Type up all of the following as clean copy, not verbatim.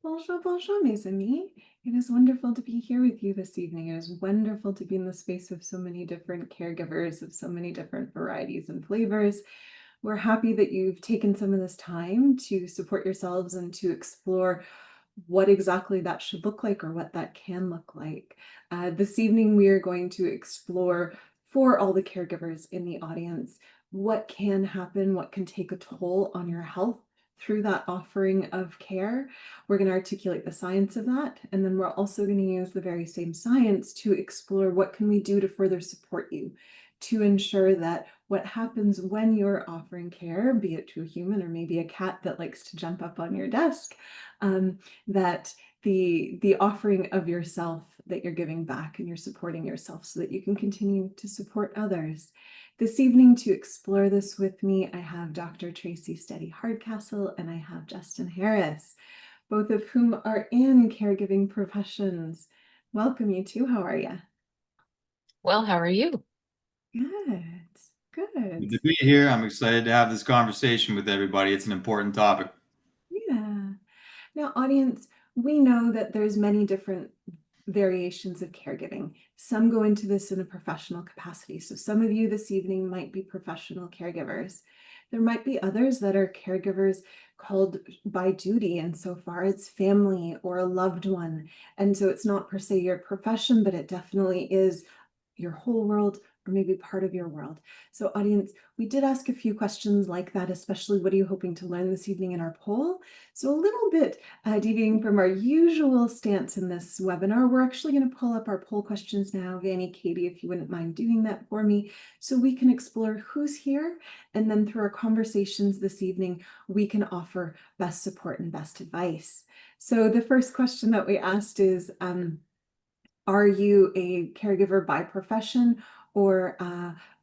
Bonjour, bonjour, mes amis. It is wonderful to be here with you this evening. It is wonderful to be in the space of so many different caregivers of so many different varieties and flavors. We're happy that you've taken some of this time to support yourselves and to explore what exactly that should look like or what that can look like. This evening, we are going to explore for all the caregivers in the audience what can happen, what can take a toll on your health through that offering of care. We're going to articulate the science of that, and then we're also going to use the very same science to explore what can we do to further support you, to ensure that what happens when you're offering care, be it to a human or maybe a cat that likes to jump up on your desk, that the offering of yourself, that you're giving back and you're supporting yourself so that you can continue to support others. This evening, to explore this with me, I have Dr. Tracy Steady Hardcastle and I have Justin Harris, both of whom are in caregiving professions. Welcome, you two. How are you? Well, how are you? Good, good. Good to be here. I'm excited to have this conversation with everybody. It's an important topic. Yeah. Now, audience, we know that there's many different variations of caregiving. Some go into this in a professional capacity. So some of you this evening might be professional caregivers. There might be others that are caregivers called by duty, and so far it's family or a loved one. And so it's not per se your profession, but it definitely is your whole world or maybe part of your world. So audience, we did ask a few questions like that, especially what are you hoping to learn this evening in our poll? So a little bit deviating from our usual stance in this webinar, we're actually going to pull up our poll questions now. Vanny, Katie, if you wouldn't mind doing that for me, so we can explore who's here. And then through our conversations this evening, we can offer best support and best advice. So the first question that we asked is, are you a caregiver by profession or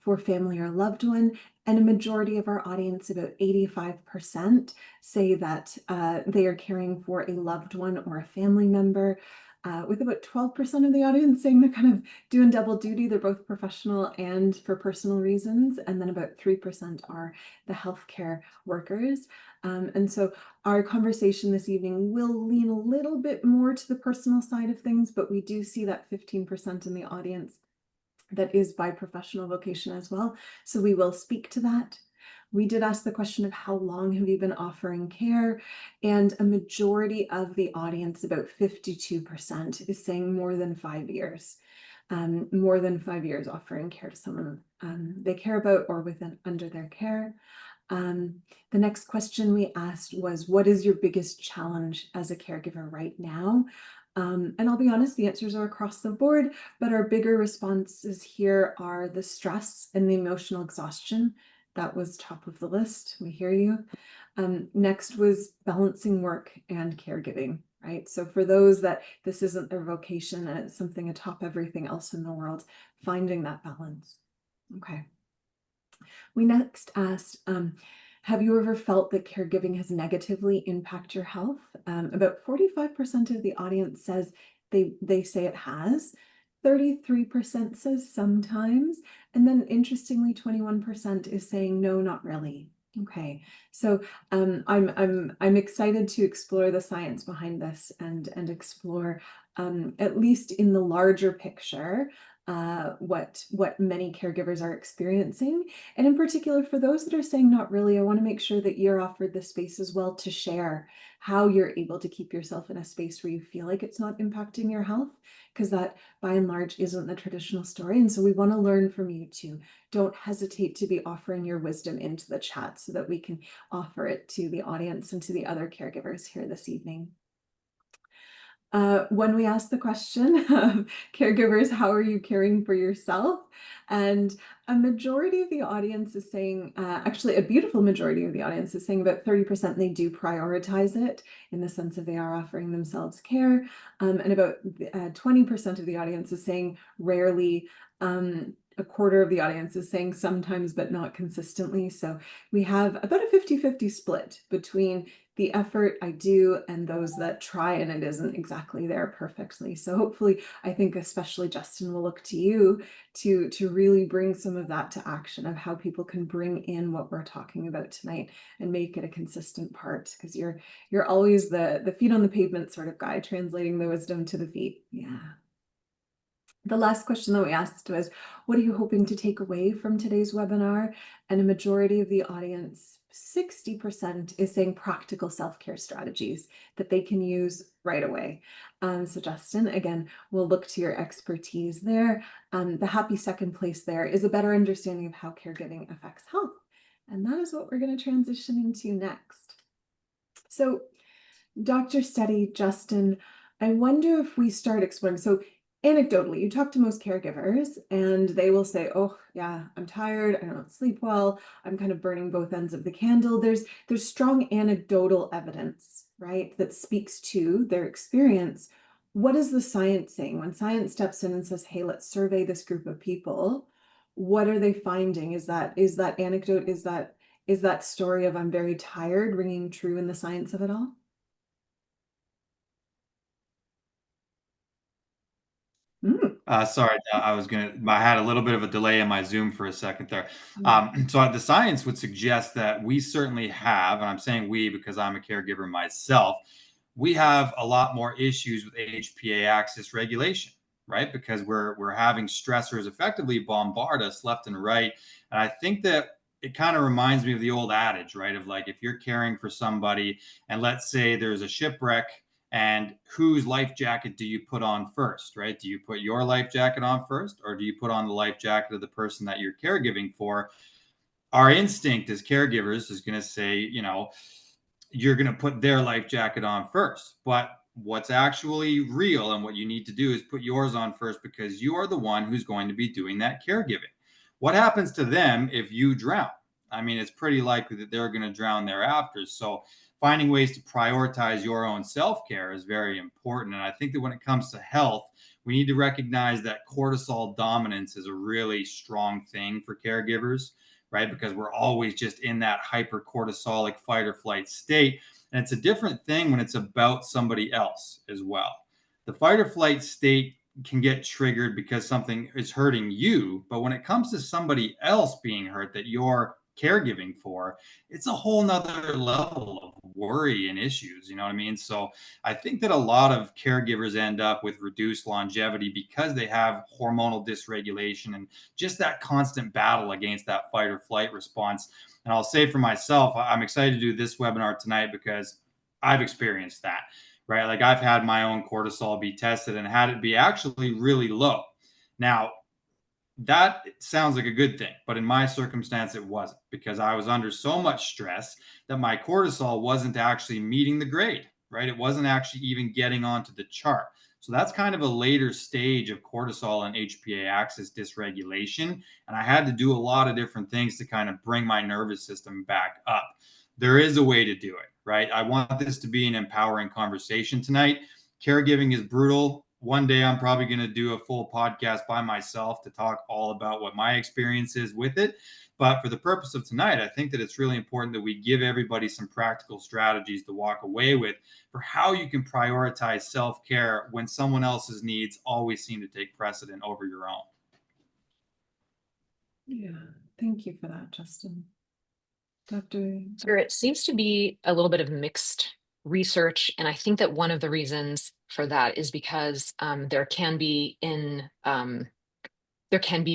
for family or loved one? And a majority of our audience, about 85%, say that they are caring for a loved one or a family member, with about 12% of the audience saying they're kind of doing double duty. They're both professional and for personal reasons. And then about 3% are the healthcare workers. And so our conversation this evening will lean a little bit more to the personal side of things, but we do see that 15% in the audience that is by professional vocation as well. So we will speak to that. We did ask the question of how long have you been offering care? And a majority of the audience, about 52%, is saying more than 5 years. More than 5 years offering care to someone they care about or within under their care. The next question we asked was, what is your biggest challenge as a caregiver right now? And I'll be honest, the answers are across the board, but our bigger responses here are the stress and the emotional exhaustion. That was top of the list. We hear you. Next was balancing work and caregiving, right? So for those that this isn't their vocation and it's something atop everything else in the world, finding that balance. Okay. We next asked, have you ever felt that caregiving has negatively impacted your health? About 45% of the audience says they say it has. 33% says sometimes. And then interestingly, 21% is saying no, not really. Okay, so I'm excited to explore the science behind this and explore at least in the larger picture what many caregivers are experiencing. And in particular, for those that are saying not really, I want to make sure that you're offered the space as well to share how you're able to keep yourself in a space where you feel like it's not impacting your health, because that by and large isn't the traditional story. And so we want to learn from you too. Don't hesitate to be offering your wisdom into the chat so that we can offer it to the audience and to the other caregivers here this evening. When we ask the question of caregivers, how are you caring for yourself? And a majority of the audience is saying, actually a beautiful majority of the audience is saying about 30% they do prioritize it in the sense of they are offering themselves care. And about 20% of the audience is saying rarely. A quarter of the audience is saying sometimes, but not consistently. So we have about a 50-50 split between the effort I do and those that try and it isn't exactly there perfectly. So hopefully, I think especially Justin will look to you to really bring some of that to action of how people can bring in what we're talking about tonight and make it a consistent part, because you're always the feet on the pavement sort of guy, translating the wisdom to the feet. Yeah. The last question that we asked was, what are you hoping to take away from today's webinar? And a majority of the audience, 60%, is saying practical self-care strategies that they can use right away. So Justin, again, we'll look to your expertise there. The happy second place there is a better understanding of how caregiving affects health. And that is what we're going to transition into next. So Dr. Steady, Justin, I wonder if we start exploring. So anecdotally, you talk to most caregivers and they will say, oh yeah, I'm tired, I don't sleep well, I'm kind of burning both ends of the candle. There's strong anecdotal evidence, right, that speaks to their experience. What is the science saying? When science steps in and says, hey, let's survey this group of people, what are they finding? Is that anecdote, is that story of I'm very tired ringing true in the science of it all? Sorry, I had a little bit of a delay in my Zoom for a second there. So the science would suggest that we certainly have, and I'm saying we because I'm a caregiver myself, we have a lot more issues with HPA axis regulation, right? Because we're having stressors effectively bombard us left and right. And I think that it kind of reminds me of the old adage, right? Of like, if you're caring for somebody and let's say there's a shipwreck, and whose life jacket do you put on first, right? Do you put your life jacket on first, or do you put on the life jacket of the person that you're caregiving for? Our instinct as caregivers is going to say, you're going to put their life jacket on first. But what's actually real and what you need to do is put yours on first, because you are the one who's going to be doing that caregiving. What happens to them if you drown? I mean, it's pretty likely that they're going to drown thereafter. So finding ways to prioritize your own self-care is very important. And I think that when it comes to health, we need to recognize that cortisol dominance is a really strong thing for caregivers, right? Because we're always just in that hypercortisolic fight or flight state. And it's a different thing when it's about somebody else as well. The fight or flight state can get triggered because something is hurting you. But when it comes to somebody else being hurt that you're caregiving for, it's a whole nother level of worry and issues. You know what I mean? So I think that a lot of caregivers end up with reduced longevity because they have hormonal dysregulation and just that constant battle against that fight or flight response. And I'll say for myself, I'm excited to do this webinar tonight because I've experienced that, right? Like I've had my own cortisol be tested and had it be actually really low. Now, that sounds like a good thing, but in my circumstance, it wasn't, because I was under so much stress that my cortisol wasn't actually meeting the grade, right? It wasn't actually even getting onto the chart. So that's kind of a later stage of cortisol and HPA axis dysregulation. And I had to do a lot of different things to kind of bring my nervous system back up. There is a way to do it, right? I want this to be an empowering conversation tonight. Caregiving is brutal. One day I'm probably going to do a full podcast by myself to talk all about what my experience is with it. But for the purpose of tonight, I think that it's really important that we give everybody some practical strategies to walk away with for how you can prioritize self-care when someone else's needs always seem to take precedent over your own. Yeah, thank you for that, Justin. Dr. It seems to be a little bit of mixed research, and I think that one of the reasons for that is because there can be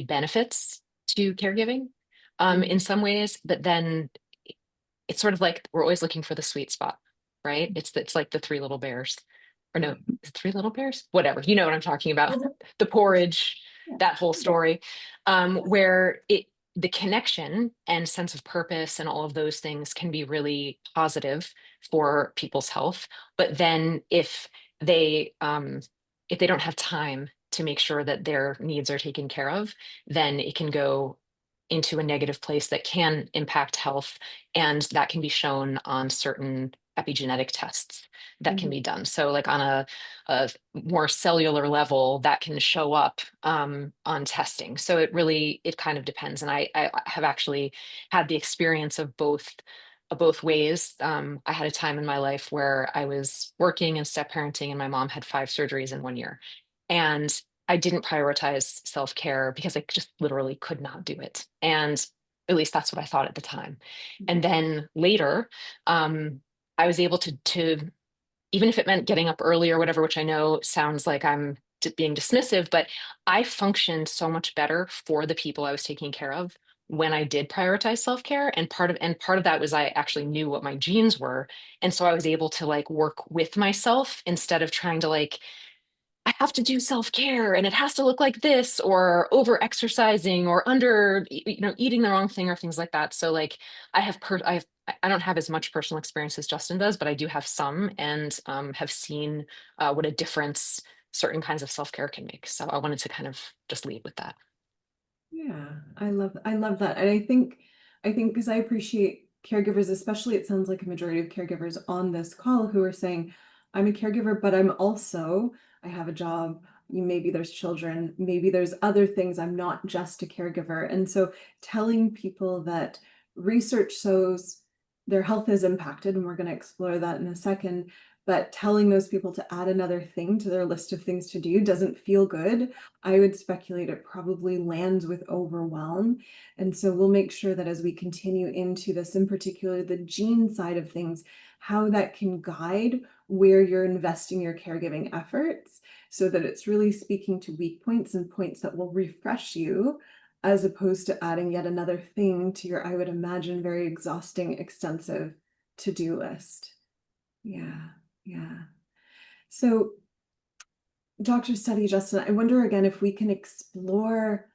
benefits to caregiving in some ways, but then it's sort of like we're always looking for the sweet spot, right? It's like the Three Little Bears, or no, Three Little Bears, whatever. You know what I'm talking about? The porridge, that whole story, where the connection and sense of purpose and all of those things can be really positive for people's health. But then if they don't have time to make sure that their needs are taken care of, then it can go into a negative place that can impact health. And that can be shown on certain epigenetic tests that can be done. So like on a more cellular level, that can show up on testing. So it kind of depends. And I have actually had the experience of both both ways. I had a time in my life where I was working and step parenting, and my mom had 5 surgeries in 1 year. And I didn't prioritize self care because I just literally could not do it. And at least that's what I thought at the time. And then later, I was able to, even if it meant getting up early or whatever, which I know sounds like I'm being dismissive, but I functioned so much better for the people I was taking care of when I did prioritize self-care. And part of that was I actually knew what my genes were. And so I was able to like work with myself instead of trying to like I have to do self-care and it has to look like this, or over exercising, or eating the wrong thing or things like that. So like I don't have as much personal experience as Justin does, but I do have some, and have seen what a difference certain kinds of self-care can make. So I wanted to kind of just lead with that. Yeah, I love that. And I think because I appreciate caregivers, especially it sounds like a majority of caregivers on this call who are saying, I'm a caregiver, but I have a job, maybe there's children, maybe there's other things. I'm not just a caregiver. And so telling people that research shows their health is impacted, and we're going to explore that in a second, but telling those people to add another thing to their list of things to do doesn't feel good. I would speculate it probably lands with overwhelm. And so we'll make sure that as we continue into this, in particular, the gene side of things, how that can guide where you're investing your caregiving efforts so that it's really speaking to weak points and points that will refresh you, as opposed to adding yet another thing to your, I would imagine, very exhausting, extensive to-do list. Yeah, yeah. So Dr. Study, Justin, I wonder again if we can explore.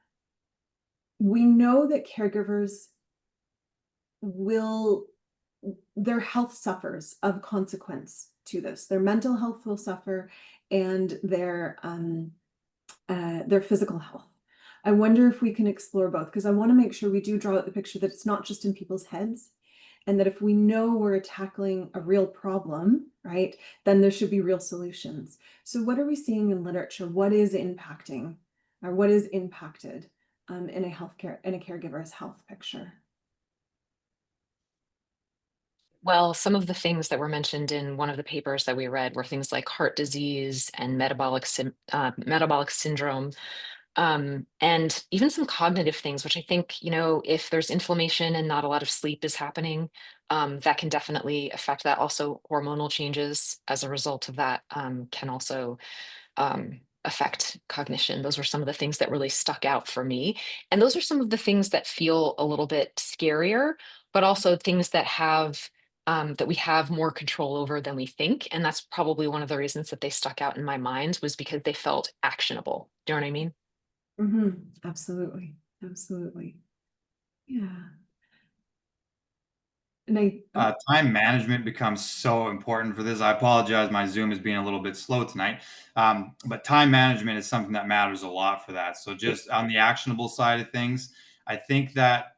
We know that caregivers will, their health suffers of consequence to this. Their mental health will suffer, and their physical health. I wonder if we can explore both, because I want to make sure we do draw out the picture that it's not just in people's heads, and that if we know we're tackling a real problem, right, then there should be real solutions. So what are we seeing in literature? What is impacting, or what is impacted in a caregiver's health picture? Well, some of the things that were mentioned in one of the papers that we read were things like heart disease and metabolic syndrome, and even some cognitive things, which I think, if there's inflammation and not a lot of sleep is happening, that can definitely affect that. Also, hormonal changes as a result of that can also affect cognition. Those were some of the things that really stuck out for me. And those are some of the things that feel a little bit scarier, but also things that we have more control over than we think. And that's probably one of the reasons that they stuck out in my mind, was because they felt actionable. Do you know what I mean? Absolutely, absolutely. Yeah. And Time management becomes so important for this. I apologize, my Zoom is being a little bit slow tonight. But time management is something that matters a lot for that. So just on the actionable side of things, I think that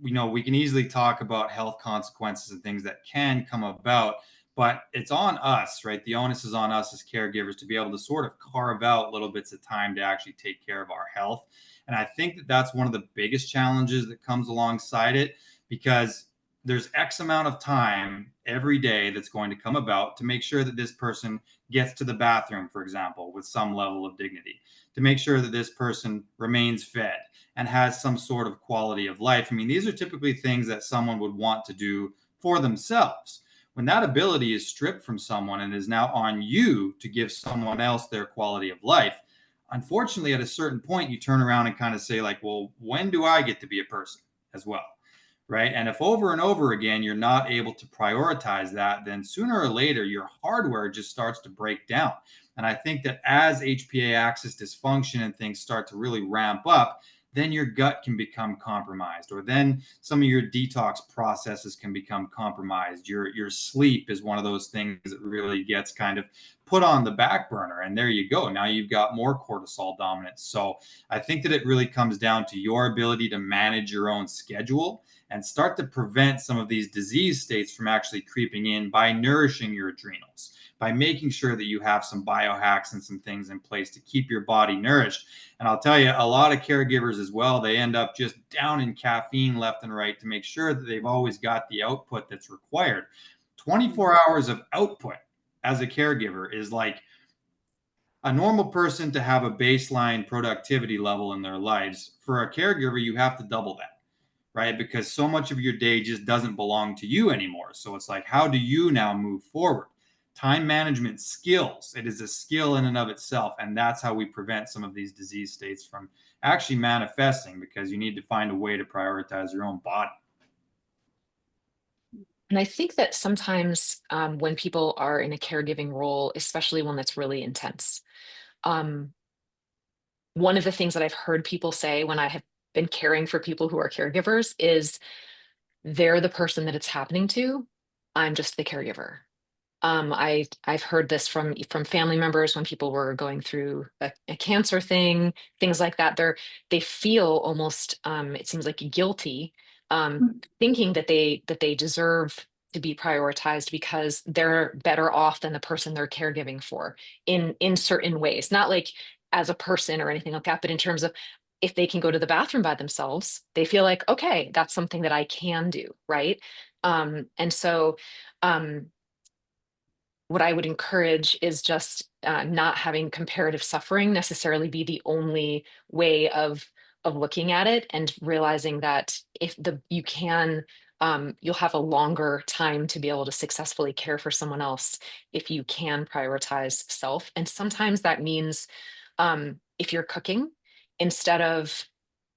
we can easily talk about health consequences and things that can come about, but it's on us, right? The onus is on us as caregivers to be able to sort of carve out little bits of time to actually take care of our health. And I think that that's one of the biggest challenges that comes alongside it, because there's X amount of time every day that's going to come about to make sure that this person gets to the bathroom, for example, with some level of dignity, to make sure that this person remains fed and has some sort of quality of life. I mean, these are typically things that someone would want to do for themselves. When that ability is stripped from someone and is now on you to give someone else their quality of life, unfortunately, at a certain point, you turn around and kind of say, like, well, when do I get to be a person as well? Right. And if over and over again you're not able to prioritize that, then sooner or later your hardware just starts to break down. And I think that as HPA axis dysfunction and things start to really ramp up, then your gut can become compromised, or then some of your detox processes can become compromised. Your sleep is one of those things that really gets kind of put on the back burner, and there you go. Now you've got more cortisol dominance. So I think that it really comes down to your ability to manage your own schedule and start to prevent some of these disease states from actually creeping in by nourishing your adrenals, by making sure that you have some biohacks and some things in place to keep your body nourished. And I'll tell you, a lot of caregivers as well, they end up just down in caffeine left and right to make sure that they've always got the output that's required. 24 hours of output as a caregiver is like a normal person to have a baseline productivity level in their lives. For a caregiver, you have to double that, right? Because so much of your day just doesn't belong to you anymore. So it's like, how do you now move forward? Time management skills. It is a skill in and of itself. And that's how we prevent some of these disease states from actually manifesting, because you need to find a way to prioritize your own body. And I think that sometimes when people are in a caregiving role, especially one that's really intense, um, one of the things that I've heard people say when I have been caring for people who are caregivers is they're the person that it's happening to. I'm just the caregiver. I've heard this from family members when people were going through a cancer thing, things like that. They feel almost it seems like guilty, thinking that they deserve to be prioritized because they're better off than the person they're caregiving for in certain ways. Not like as a person or anything like that, but in terms of if they can go to the bathroom by themselves, they feel like, okay, that's something that I can do, right? And so um, what I would encourage is just not having comparative suffering necessarily be the only way of looking at it, and realizing that if the you can you'll have a longer time to be able to successfully care for someone else if you can prioritize self. And sometimes that means if you're cooking, instead of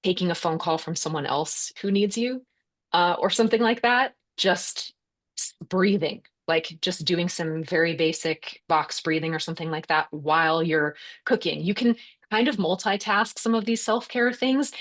taking a phone call from someone else who needs you or something like that, just breathing, like just doing some very basic box breathing or something like that while you're cooking. You can kind of multitask some of these self-care things,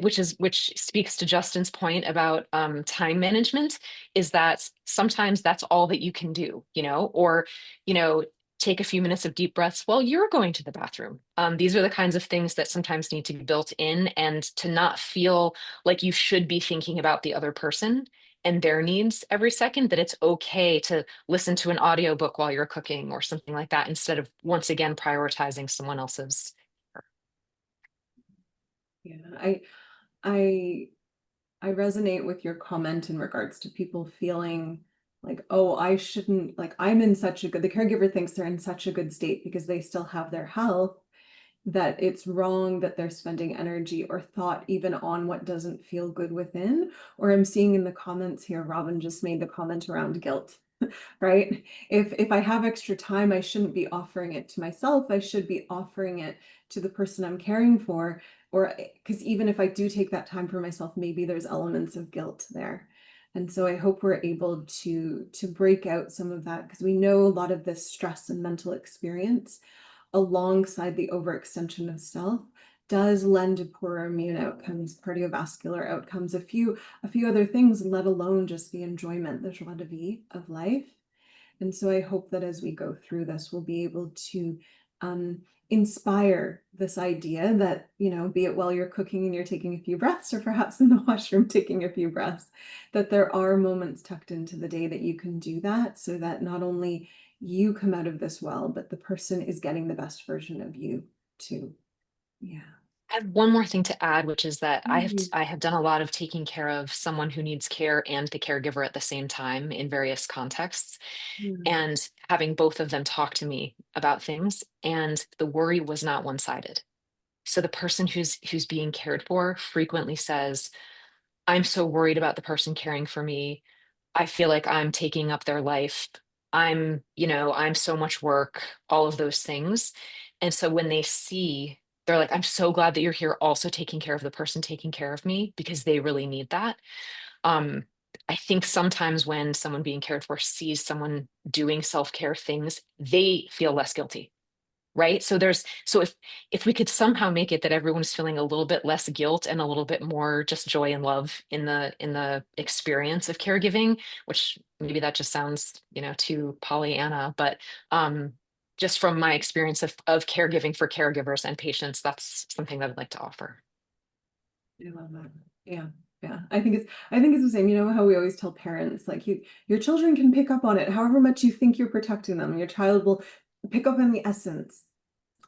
which speaks to Justin's point about time management, is that sometimes that's all that you can do, or you know take a few minutes of deep breaths while you're going to the bathroom. These are the kinds of things that sometimes need to be built in, and to not feel like you should be thinking about the other person and their needs every second, that it's okay to listen to an audiobook while you're cooking or something like that, instead of once again prioritizing someone else's. Yeah, I I resonate with your comment in regards to people feeling like, oh, I shouldn't, like, the caregiver thinks they're in such a good state because they still have their health, that it's wrong that they're spending energy or thought even on what doesn't feel good within. Or I'm seeing in the comments here, Robin just made the comment around guilt, right? If I have extra time, I shouldn't be offering it to myself. I should be offering it to the person I'm caring for. Or because even if I do take that time for myself, maybe there's elements of guilt there. And so I hope we're able to break out some of that, because we know a lot of this stress and mental experience alongside the overextension of self does lend to poorer immune outcomes, cardiovascular outcomes, a few other things, let alone just the enjoyment, the joie de vivre of life. And so I hope that as we go through this, we'll be able to inspire this idea that, be it while you're cooking and you're taking a few breaths, or perhaps in the washroom taking a few breaths, that there are moments tucked into the day that you can do that, so that not only you come out of this well, but the person is getting the best version of you too. Yeah. I have one more thing to add, which is that Mhm. I have done a lot of taking care of someone who needs care and the caregiver at the same time in various contexts, Mm. and having both of them talk to me about things, and the worry was not one-sided. So the person who's being cared for frequently says, I'm so worried about the person caring for me. I feel like I'm taking up their life. I'm so much work, all of those things. And so when they see, they're like, I'm so glad that you're here also taking care of the person taking care of me, because they really need that. Um, I think sometimes when someone being cared for sees someone doing self-care things, they feel less guilty, right? So if we could somehow make it that everyone's feeling a little bit less guilt and a little bit more just joy and love in the experience of caregiving, which maybe that just sounds too Pollyanna, but um just from my experience of caregiving for caregivers and patients, that's something that I'd like to offer. I love that. Yeah. Yeah. I think it's the same. You know how we always tell parents, like your children can pick up on it, however much you think you're protecting them. Your child will pick up on the essence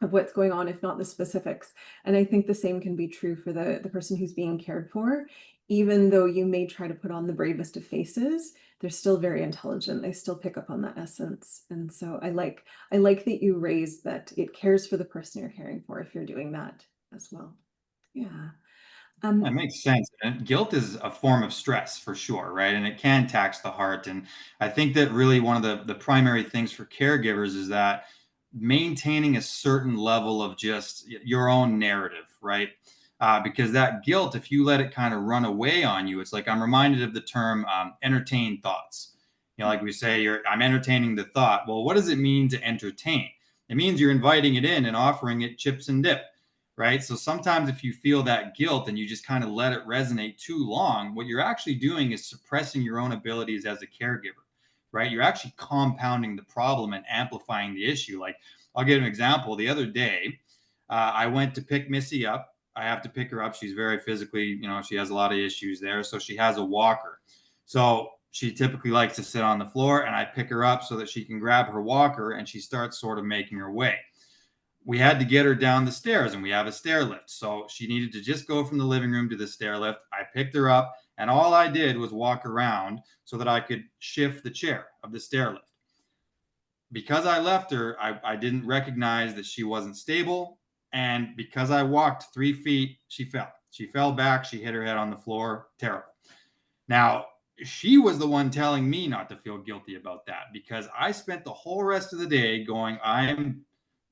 of what's going on, if not the specifics. And I think the same can be true for the person who's being cared for. Even though you may try to put on the bravest of faces, they're still very intelligent. They still pick up on that essence. And so I like that you raised that it cares for the person you're caring for if you're doing that as well. Yeah. That makes sense. And guilt is a form of stress for sure, right? And it can tax the heart. And I think that really one of the primary things for caregivers is that maintaining a certain level of just your own narrative, right? Because that guilt, if you let it kind of run away on you, it's like I'm reminded of the term entertain thoughts. You know, like we say, I'm entertaining the thought. Well, what does it mean to entertain? It means you're inviting it in and offering it chips and dip, right? So sometimes if you feel that guilt and you just kind of let it resonate too long, what you're actually doing is suppressing your own abilities as a caregiver, right? You're actually compounding the problem and amplifying the issue. Like, I'll give an example. The other day, I went to pick Missy up. I have to pick her up. She's very physically, she has a lot of issues there. So she has a walker. So she typically likes to sit on the floor, and I pick her up so that she can grab her walker, and she starts sort of making her way. We had to get her down the stairs, and we have a stair lift. So she needed to just go from the living room to the stair lift. I picked her up, and all I did was walk around so that I could shift the chair of the stair lift. Because I left her, I didn't recognize that she wasn't stable. And because I walked 3 feet, she fell. She fell back. She hit her head on the floor. Terrible. Now, she was the one telling me not to feel guilty about that, because I spent the whole rest of the day going, I'm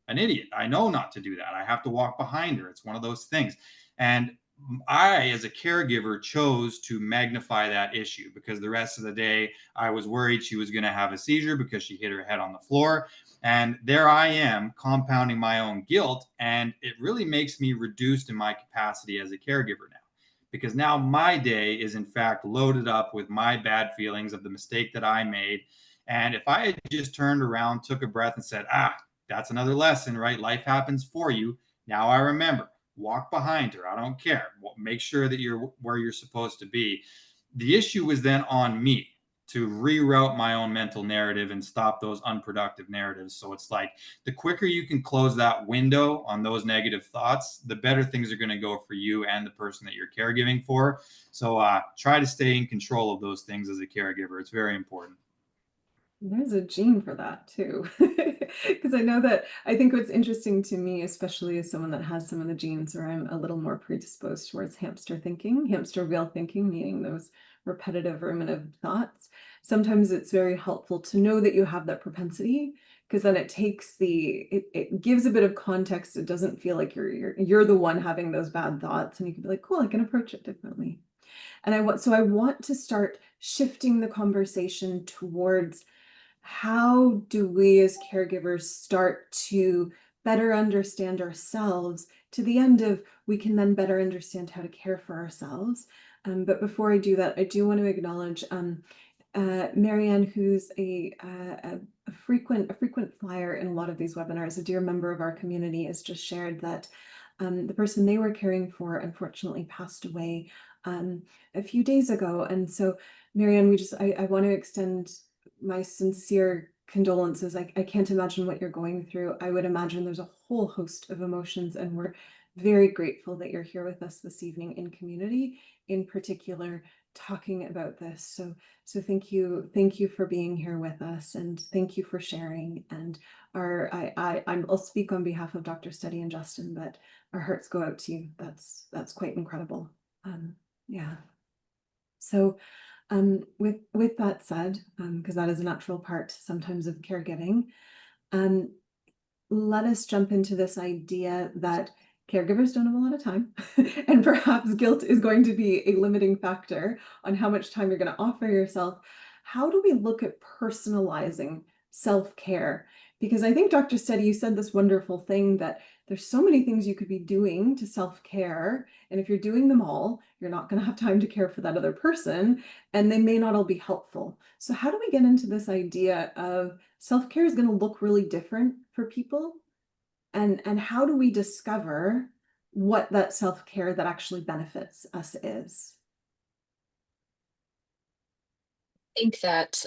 an idiot. I know not to do that. I have to walk behind her. It's one of those things. And I, as a caregiver, chose to magnify that issue, because the rest of the day I was worried she was going to have a seizure because she hit her head on the floor. And there I am compounding my own guilt. And it really makes me reduced in my capacity as a caregiver now, because now my day is in fact loaded up with my bad feelings of the mistake that I made. And if I had just turned around, took a breath, and said, that's another lesson, right? Life happens for you. Now I remember. Walk behind her. I don't care. Make sure that you're where you're supposed to be. The issue was then on me to reroute my own mental narrative and stop those unproductive narratives. So it's like the quicker you can close that window on those negative thoughts, the better things are going to go for you and the person that you're caregiving for. So try to stay in control of those things as a caregiver. It's very important. There's a gene for that too. Because I think what's interesting to me, especially as someone that has some of the genes where I'm a little more predisposed towards hamster thinking, hamster wheel thinking, meaning those repetitive ruminative thoughts. Sometimes it's very helpful to know that you have that propensity, because then it gives a bit of context. It doesn't feel like you're the one having those bad thoughts, and you can be like, cool, I can approach it differently. And I want to start shifting the conversation towards, how do we as caregivers start to better understand ourselves, to the end of we can then better understand how to care for ourselves. But before I do that, I do want to acknowledge Marianne, who's a frequent flyer in a lot of these webinars, a dear member of our community, has just shared that the person they were caring for unfortunately passed away a few days ago. And so, Marianne, I want to extend my sincere condolences. I can't imagine what you're going through. I would imagine there's a whole host of emotions, and we're very grateful that you're here with us this evening in community, in particular, talking about this. So thank you for being here with us, and thank you for sharing. And I'll speak on behalf of Dr. Steady and Justin, but our hearts go out to you. That's quite incredible. Yeah. So with that said, because that is a natural part sometimes of caregiving, let us jump into this idea that caregivers don't have a lot of time, and perhaps guilt is going to be a limiting factor on how much time you're going to offer yourself. How do we look at personalizing self-care? Because I think, Dr. Steady, you said this wonderful thing that there's so many things you could be doing to self-care. And if you're doing them all, you're not going to have time to care for that other person, and they may not all be helpful. So how do we get into this idea of self-care is going to look really different for people? And how do we discover what that self-care that actually benefits us is? Think that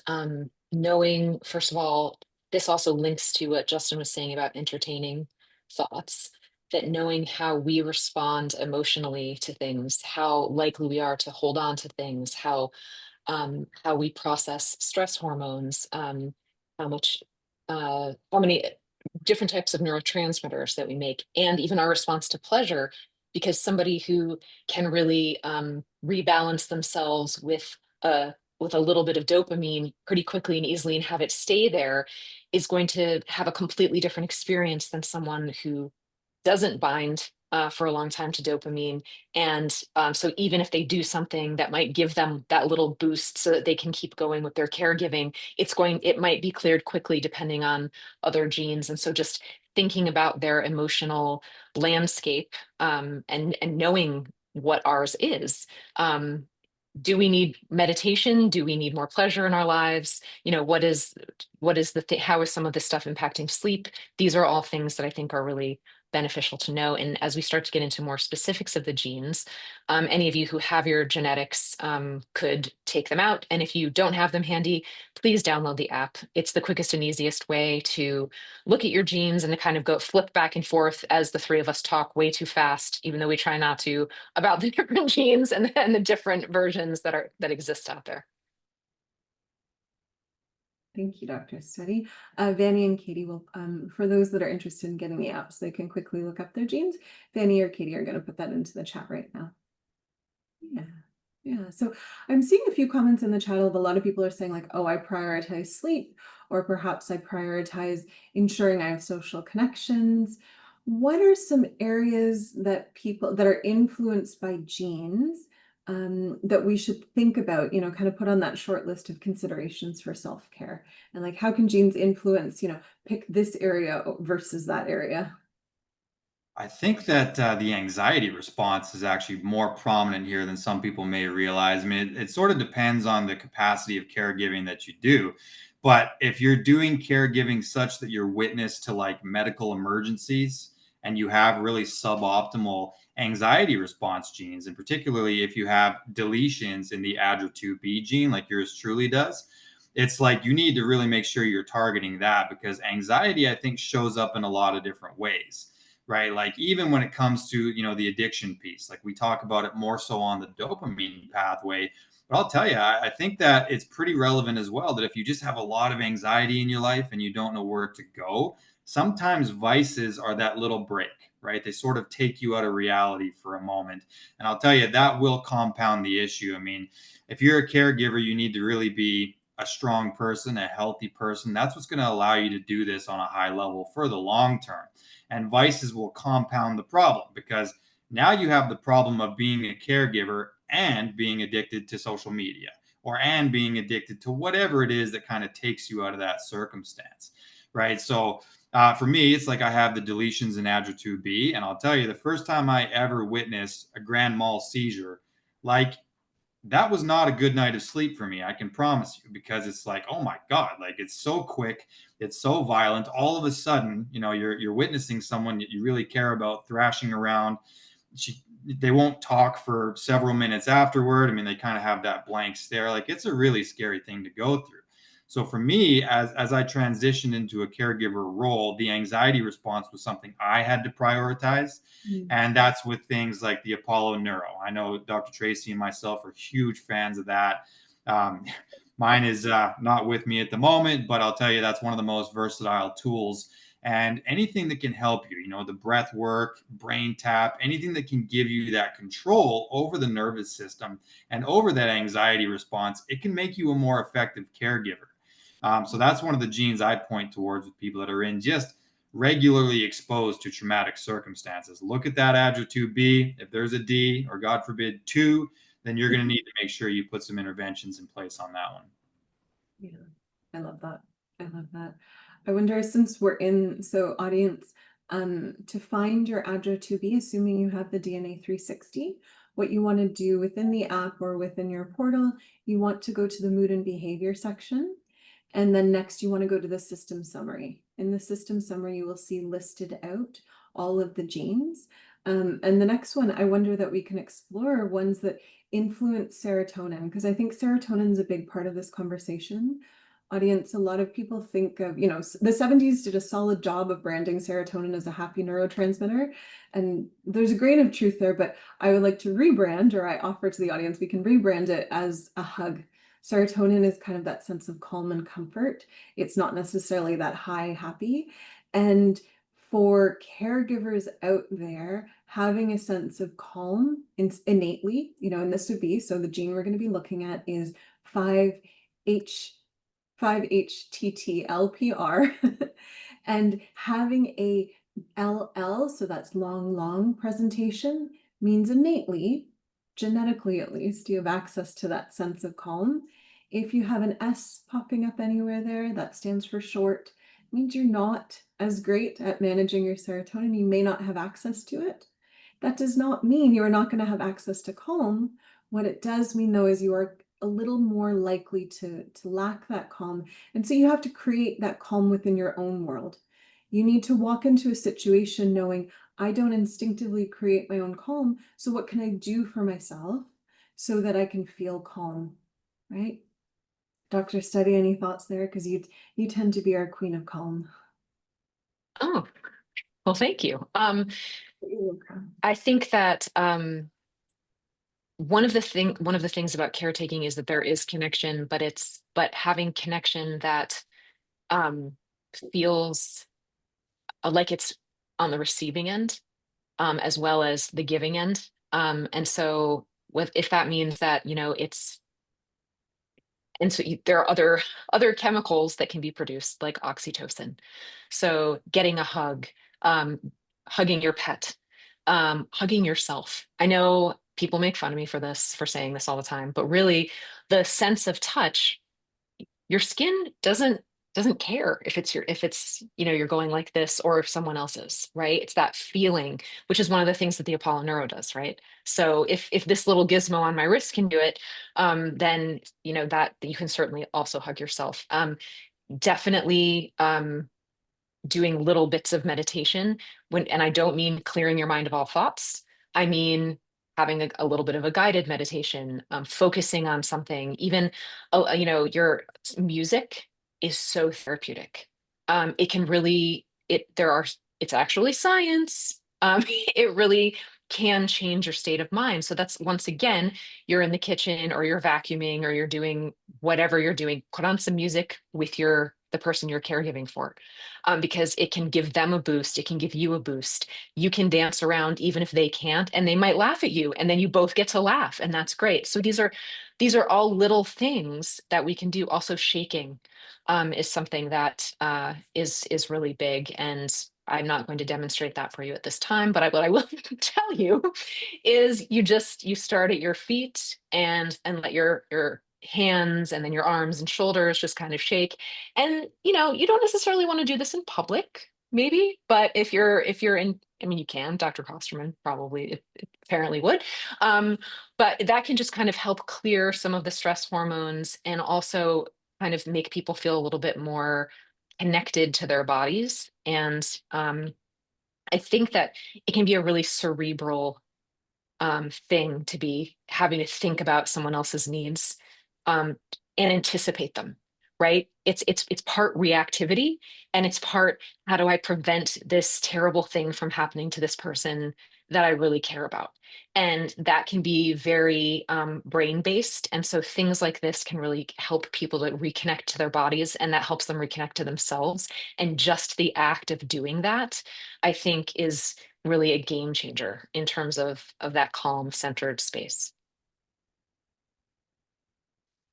knowing, first of all, this also links to what Justin was saying about entertaining thoughts, that knowing how we respond emotionally to things, how likely we are to hold on to things, how we process stress hormones, how many different types of neurotransmitters that we make, and even our response to pleasure. Because somebody who can really rebalance themselves with a little bit of dopamine pretty quickly and easily and have it stay there is going to have a completely different experience than someone who doesn't bind for a long time to dopamine. And so even if they do something that might give them that little boost so that they can keep going with their caregiving, it might be cleared quickly depending on other genes. And so just thinking about their emotional landscape, and knowing what ours is. Do we need meditation? Do we need more pleasure in our lives? How is some of this stuff impacting sleep? These are all things that I think are really beneficial to know. And as we start to get into more specifics of the genes, any of you who have your genetics could take them out. And if you don't have them handy, please download the app. It's the quickest and easiest way to look at your genes and to kind of go flip back and forth as the three of us talk way too fast, even though we try not to, about the different genes and the different versions that exist out there. Thank you, Dr. Steady. Vanny and Katie will, for those that are interested in getting the apps, they can quickly look up their genes. Vanny or Katie are going to put that into the chat right now. Yeah. Yeah. So I'm seeing a few comments in the chat of a lot of people are saying like, oh, I prioritize sleep, or perhaps I prioritize ensuring I have social connections. What are some areas that people that are influenced by genes that we should think about, kind of put on that short list of considerations for self-care? And like, how can genes influence, pick this area versus that area? I think that the anxiety response is actually more prominent here than some people may realize. I mean, it sort of depends on the capacity of caregiving that you do. But if you're doing caregiving such that you're witness to like medical emergencies and you have really suboptimal anxiety response genes, and particularly if you have deletions in the ADRA2B gene, like yours truly does, it's like you need to really make sure you're targeting that because anxiety, I think, shows up in a lot of different ways, right? Like even when it comes to, the addiction piece, like we talk about it more so on the dopamine pathway. But I'll tell you, I think that it's pretty relevant as well that if you just have a lot of anxiety in your life and you don't know where to go, sometimes vices are that little break, right? They sort of take you out of reality for a moment. And I'll tell you, that will compound the issue. I mean, if you're a caregiver, you need to really be a strong person, a healthy person. That's what's going to allow you to do this on a high level for the long term. And vices will compound the problem because now you have the problem of being a caregiver and being addicted to social media and being addicted to whatever it is that kind of takes you out of that circumstance, right? So for me, it's like I have the deletions in ADRA2B, and I'll tell you, the first time I ever witnessed a grand mal seizure, like that was not a good night of sleep for me. I can promise you, because it's like, oh my God, like it's so quick, it's so violent. All of a sudden, you're witnessing someone that you really care about thrashing around. They won't talk for several minutes afterward. I mean, they kind of have that blank stare. Like it's a really scary thing to go through. So for me, as I transitioned into a caregiver role, the anxiety response was something I had to prioritize. Mm. And that's with things like the Apollo Neuro. I know Dr. Tracy and myself are huge fans of that. Um, Mine is not with me at the moment, but I'll tell you that's one of the most versatile tools. And anything that can help you, the breath work, brain tap, anything that can give you that control over the nervous system and over that anxiety response, it can make you a more effective caregiver. So that's one of the genes I point towards with people that are in just regularly exposed to traumatic circumstances. Look at that ADRA2B. If there's a D or God forbid 2, then you're going to need to make sure you put some interventions in place on that one. Yeah, I love that. I love that. I wonder, since we're in, so audience, To find your ADRA2B, assuming you have the DNA 360, what you want to do within the app or within your portal, you want to go to the mood and behavior section. And then next you want to go to the system summary. In the system summary, you will see listed out all of the genes. And the next one, I wonder that we can explore ones that influence serotonin, because I think serotonin is a big part of this conversation. Audience, a lot of people think of, the 70s did a solid job of branding serotonin as a happy neurotransmitter. And there's a grain of truth there, but I would like to rebrand, or I offer to the audience, we can rebrand it as a hug. Serotonin is kind of that sense of calm and comfort. It's not necessarily that high happy. And for caregivers out there, having a sense of calm innately, and this would be, so the gene we're going to be looking at is 5-HTTLPR, and having a LL, so that's long presentation, means innately, genetically at least, you have access to that sense of calm. If you have an S popping up anywhere there, that stands for short, means you're not as great at managing your serotonin. You may not have access to it. That does not mean you are not going to have access to calm. What it does mean, though, is you are a little more likely to lack that calm. And so you have to create that calm within your own world. You need to walk into a situation knowing, I don't instinctively create my own calm. So what can I do for myself so that I can feel calm, right? Dr. Study, any thoughts there? Because you tend to be our queen of calm. Oh, well, thank you. You're welcome. I think that one of the things about caretaking is that there is connection, but having connection that feels like it's on the receiving end, as well as the giving end. And so if that means that, there are other chemicals that can be produced, like oxytocin. So getting a hug, hugging your pet, hugging yourself. I know people make fun of me for saying this all the time, but really the sense of touch, your skin doesn't care if it's you're going like this or if someone else is, right? It's that feeling, which is one of the things that the Apollo Neuro does, right? So if this little gizmo on my wrist can do it, then that you can certainly also hug yourself. Definitely doing little bits of meditation, and I don't mean clearing your mind of all thoughts. I mean having a little bit of a guided meditation, focusing on something. Even your music is so therapeutic. It can really it's actually science. It really can change your state of mind. So that's, once again, you're in the kitchen or you're vacuuming or you're doing whatever you're doing, put on some music with the person you're caregiving for, because it can give them a boost. It can give you a boost. You can dance around even if they can't, and they might laugh at you, and then you both get to laugh, and that's great. So these are all little things that we can do. Also, shaking is something that is really big, and I'm not going to demonstrate that for you at this time, but what I will tell you is you start at your feet and let your hands and then your arms and shoulders just kind of shake. And you don't necessarily want to do this in public, maybe, but if you're in, I mean, you can. Dr. Kosterman probably apparently would. But that can just kind of help clear some of the stress hormones and also kind of make people feel a little bit more connected to their bodies. And I think that it can be a really cerebral thing to be having to think about someone else's needs, um, and anticipate them, right? It's part reactivity, and it's part, how do I prevent this terrible thing from happening to this person that I really care about? And that can be very brain based. And so things like this can really help people to reconnect to their bodies, and that helps them reconnect to themselves. And just the act of doing that, I think, is really a game changer in terms of that calm, centered space.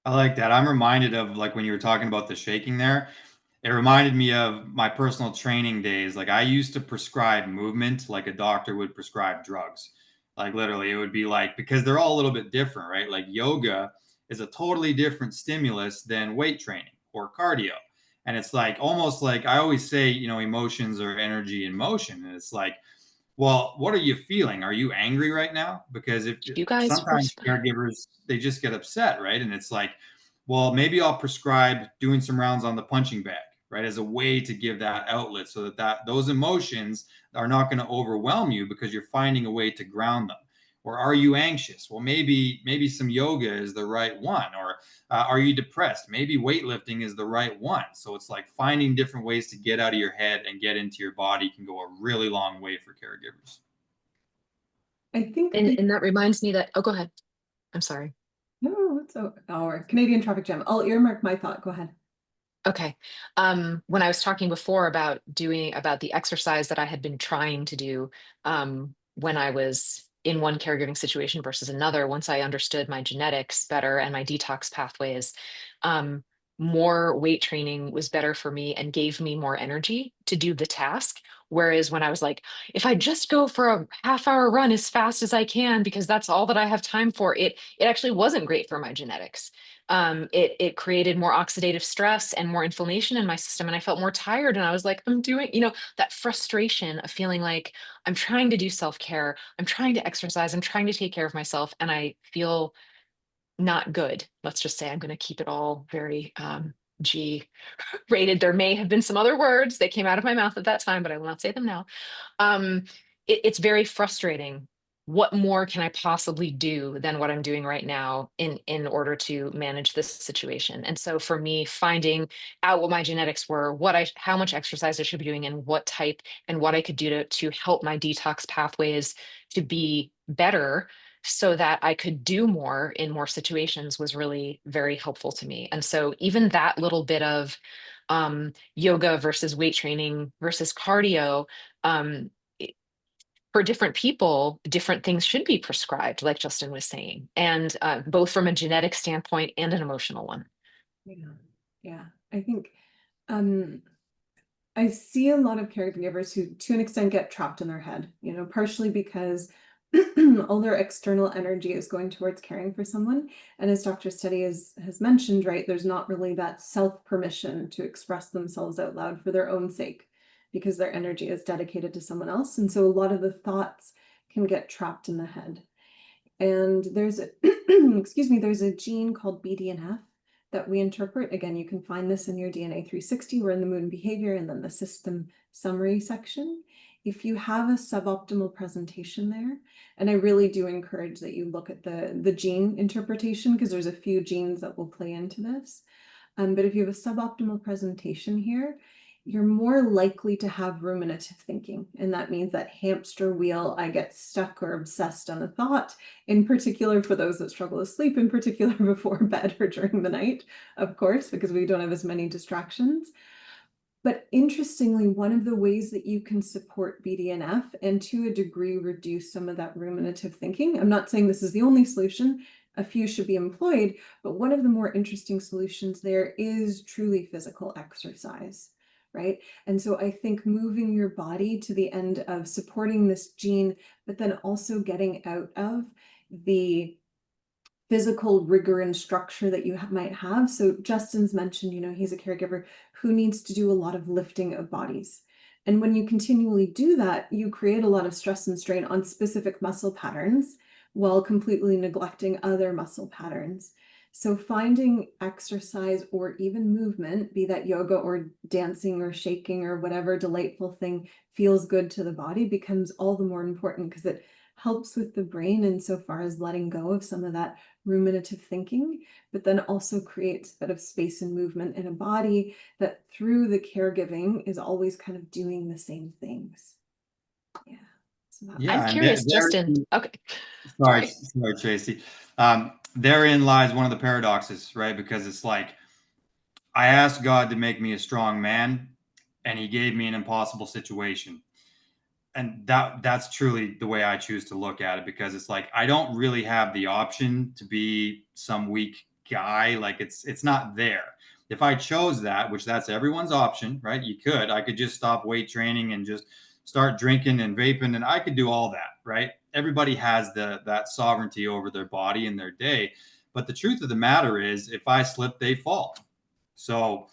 I like that. I'm reminded of, like, when you were talking about the shaking there, it reminded me of my personal training days. Like, I used to prescribe movement like a doctor would prescribe drugs. Like, literally, it would be like, because they're all a little bit different, right? Like, yoga is a totally different stimulus than weight training or cardio. And it's like, almost like I always say, you know, emotions are energy in motion. And it's like, well, what are you feeling? Are you angry right now? Because if You guys were sometimes caregivers, they just get upset, right? And it's like, well, maybe I'll prescribe doing some rounds on the punching bag, right, as a way to give that outlet, so that those emotions are not going to overwhelm you, because you're finding a way to ground them. Or are you anxious? Well, maybe some yoga is the right one. Or are you depressed? Maybe weightlifting is the right one. So it's like finding different ways to get out of your head and get into your body can go a really long way for caregivers. I think and that reminds me that, oh, go ahead. I'm sorry. no, it's our Canadian traffic jam. I'll earmark my thought. Go ahead. Okay. When I was talking before about the exercise that I had been trying to do, when I was in one caregiving situation versus another, once I understood my genetics better and my detox pathways, um, more weight training was better for me and gave me more energy to do the task. Whereas when I was like, if I just go for a half-hour run as fast as I can, because that's all that I have time for, it actually wasn't great for my genetics. It created more oxidative stress and more inflammation in my system, and I felt more tired. And I was like, I'm doing, that frustration of feeling like I'm trying to do self-care, I'm trying to exercise, I'm trying to take care of myself, and I feel not good. Let's just say I'm going to keep it all very G rated. There may have been some other words that came out of my mouth at that time, but I will not say them now. um, it's very frustrating. What more can I possibly do than what I'm doing right now in order to manage this situation? And so for me, finding out what my genetics were, how much exercise I should be doing, and what type, and what I could do to help my detox pathways to be better, so that I could do more in more situations, was really very helpful to me. And so even that little bit of yoga versus weight training versus cardio, um, for different people, different things should be prescribed, like Justin was saying, and both from a genetic standpoint and an emotional one. Yeah, yeah. I think um, I see a lot of caregivers who, to an extent, get trapped in their head, partially because all their external energy is going towards caring for someone. And as Dr. Steady has mentioned, right, there's not really that self-permission to express themselves out loud for their own sake, because their energy is dedicated to someone else. And so a lot of the thoughts can get trapped in the head. And there's a, excuse me, there's a gene called BDNF that we interpret. Again, you can find this in your DNA 360. We're in the mood and behavior, and then the system summary section. If you have a suboptimal presentation there, and I really do encourage that you look at the gene interpretation, because there's a few genes that will play into this. But if you have a suboptimal presentation here, you're more likely to have ruminative thinking. And that means that hamster wheel, I get stuck or obsessed on a thought, in particular for those that struggle to sleep, in particular before bed or during the night, of course, because we don't have as many distractions. But interestingly, one of the ways that you can support BDNF and to a degree reduce some of that ruminative thinking, I'm not saying this is the only solution, a few should be employed, but one of the more interesting solutions there is truly physical exercise, right? And so I think moving your body to the end of supporting this gene, but then also getting out of the physical rigor and structure that you might have. So Justin's mentioned, he's a caregiver who needs to do a lot of lifting of bodies. And when you continually do that, you create a lot of stress and strain on specific muscle patterns while completely neglecting other muscle patterns. So finding exercise or even movement, be that yoga or dancing or shaking or whatever delightful thing feels good to the body, becomes all the more important, because it helps with the brain insofar as letting go of some of that ruminative thinking, but then also creates a bit of space and movement in a body that through the caregiving is always kind of doing the same things. Yeah. So I'm Yeah, and curious, Justin. Okay. sorry, Sorry. sorry, Tracy. Therein lies one of the paradoxes, right? Because it's like, I asked God to make me a strong man, and He gave me an impossible situation. And that's truly the way I choose to look at it, because it's like I don't really have the option to be some weak guy. Like it's not there. If I chose that, which that's everyone's option, right? I could just stop weight training and just start drinking and vaping, and I could do all that, right? Everybody has that sovereignty over their body and their day. But the truth of the matter is, if I slip, they fall. So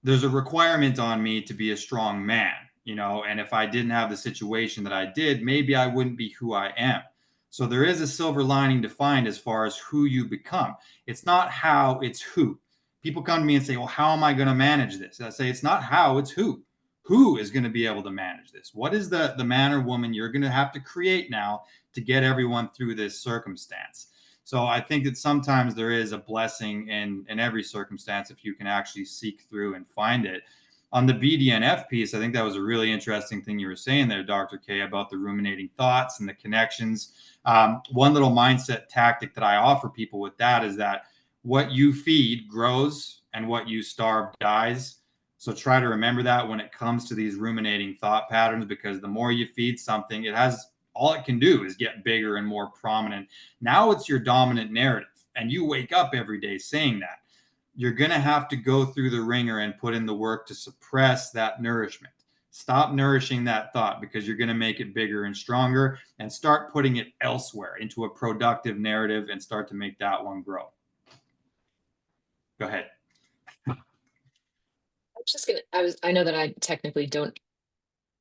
there's a requirement on me to be a strong man, and if I didn't have the situation that I did, maybe I wouldn't be who I am. So there is a silver lining to find as far as who you become. It's not how, it's who. People come to me and say, well, how am I going to manage this? And I say, it's not how, it's who. Who is going to be able to manage this? What is the man or woman you're going to have to create now to get everyone through this circumstance? So I think that sometimes there is a blessing in every circumstance if you can actually seek through and find it. On the BDNF piece, I think that was a really interesting thing you were saying there, Dr. K, about the ruminating thoughts and the connections. One little mindset tactic that I offer people with that is that what you feed grows and what you starve dies. So try to remember that when it comes to these ruminating thought patterns, because the more you feed something, all it can do is get bigger and more prominent. Now it's your dominant narrative, and you wake up every day saying that. You're going to have to go through the ringer and put in the work to suppress that nourishment. Stop nourishing that thought, because you're going to make it bigger and stronger, and start putting it elsewhere into a productive narrative and start to make that one grow. Go ahead. I know that I technically don't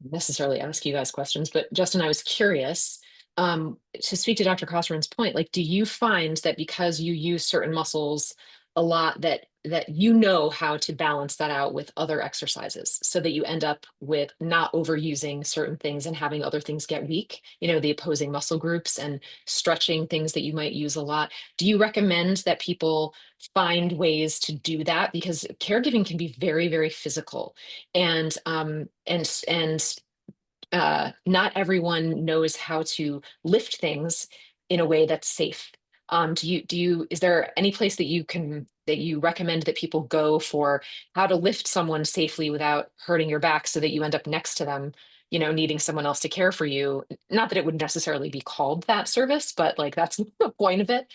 necessarily ask you guys questions, but Justin, I was curious to speak to Dr. Cosseran's point. Like, do you find that because you use certain muscles a lot, that you know how to balance that out with other exercises, so that you end up with not overusing certain things and having other things get weak, the opposing muscle groups, and stretching things that you might use a lot? Do you recommend that people find ways to do that? Because caregiving can be very, very physical, and not everyone knows how to lift things in a way that's safe. Is there any place that you recommend that people go for how to lift someone safely without hurting your back, so that you end up next to them, needing someone else to care for you? Not that it would necessarily be called that service, but like, that's the point of it.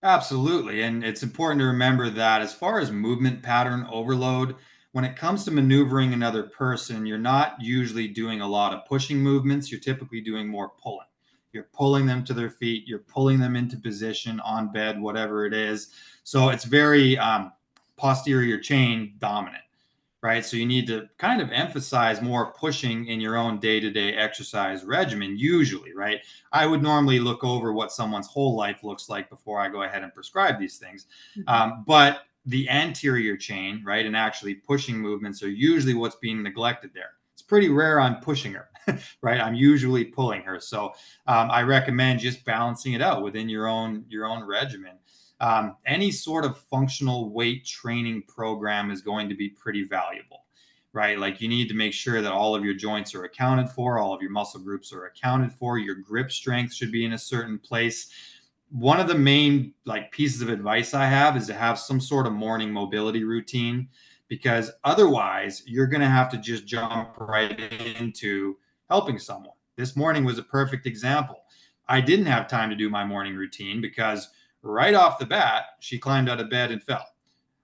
Absolutely. And it's important to remember that as far as movement pattern overload, when it comes to maneuvering another person, you're not usually doing a lot of pushing movements. You're typically doing more pulling. You're pulling them to their feet, you're pulling them into position on bed, whatever it is. So it's very posterior chain dominant, right? So you need to kind of emphasize more pushing in your own day-to-day exercise regimen, usually, right? I would normally look over what someone's whole life looks like before I go ahead and prescribe these things. But the anterior chain, right, and actually pushing movements are usually what's being neglected there. It's pretty rare I'm pushing her, right? I'm usually pulling her. So I recommend just balancing it out within your own regimen. Any sort of functional weight training program is going to be pretty valuable, right? Like, you need to make sure that all of your joints are accounted for, all of your muscle groups are accounted for, your grip strength should be in a certain place. One of the main pieces of advice I have is to have some sort of morning mobility routine, because otherwise you're going to have to just jump right into helping someone. This morning was a perfect example. I didn't have time to do my morning routine because right off the bat, she climbed out of bed and fell.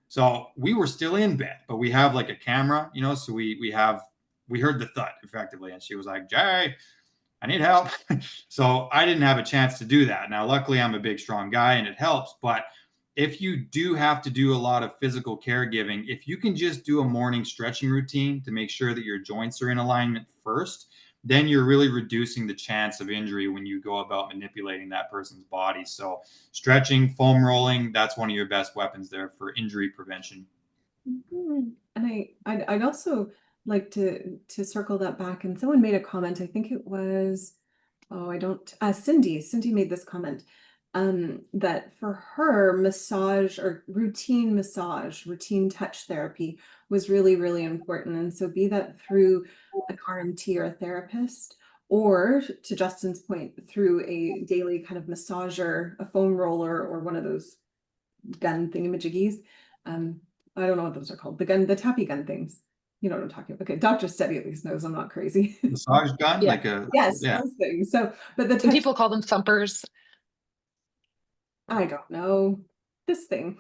So we were still in bed, but we have a camera, so we heard the thud effectively. And she was like, Jay, I need help. So I didn't have a chance to do that. Now, luckily, I'm a big, strong guy and it helps. But if you do have to do a lot of physical caregiving, if you can just do a morning stretching routine to make sure that your joints are in alignment first, then you're really reducing the chance of injury when you go about manipulating that person's body. So stretching, foam rolling, that's one of your best weapons there for injury prevention. And I'd also like to circle that back. And someone made a comment, I think it was, Cindy made this comment, that for her, massage or routine touch therapy was really, really important. And so be that through an RMT or a therapist, or to Justin's point, through a daily kind of massager, a foam roller, or one of those gun thingamajiggies. I don't know what those are called. The tappy gun things. You know what I'm talking about. Okay, Dr. Steady at least knows I'm not crazy. Massage gun? Yeah. Yes, yeah. those things. So, but the Some touch, people call them thumpers. I don't know. This thing.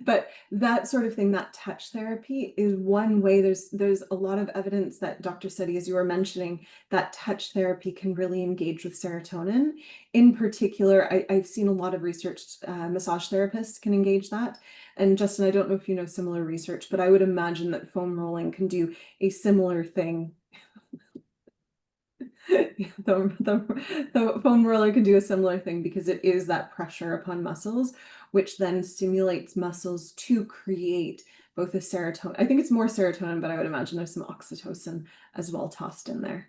But that sort of thing, that touch therapy is one way. There's a lot of evidence that Dr. Seti, as you were mentioning, that touch therapy can really engage with serotonin. In particular, I've seen a lot of research, massage therapists can engage that. And Justin, I don't know if you know similar research, but I would imagine that foam rolling can do a similar thing. The foam roller can do a similar thing because it is that pressure upon muscles, which then stimulates muscles to create both a serotonin. I think it's more serotonin, but I would imagine there's some oxytocin as well tossed in there.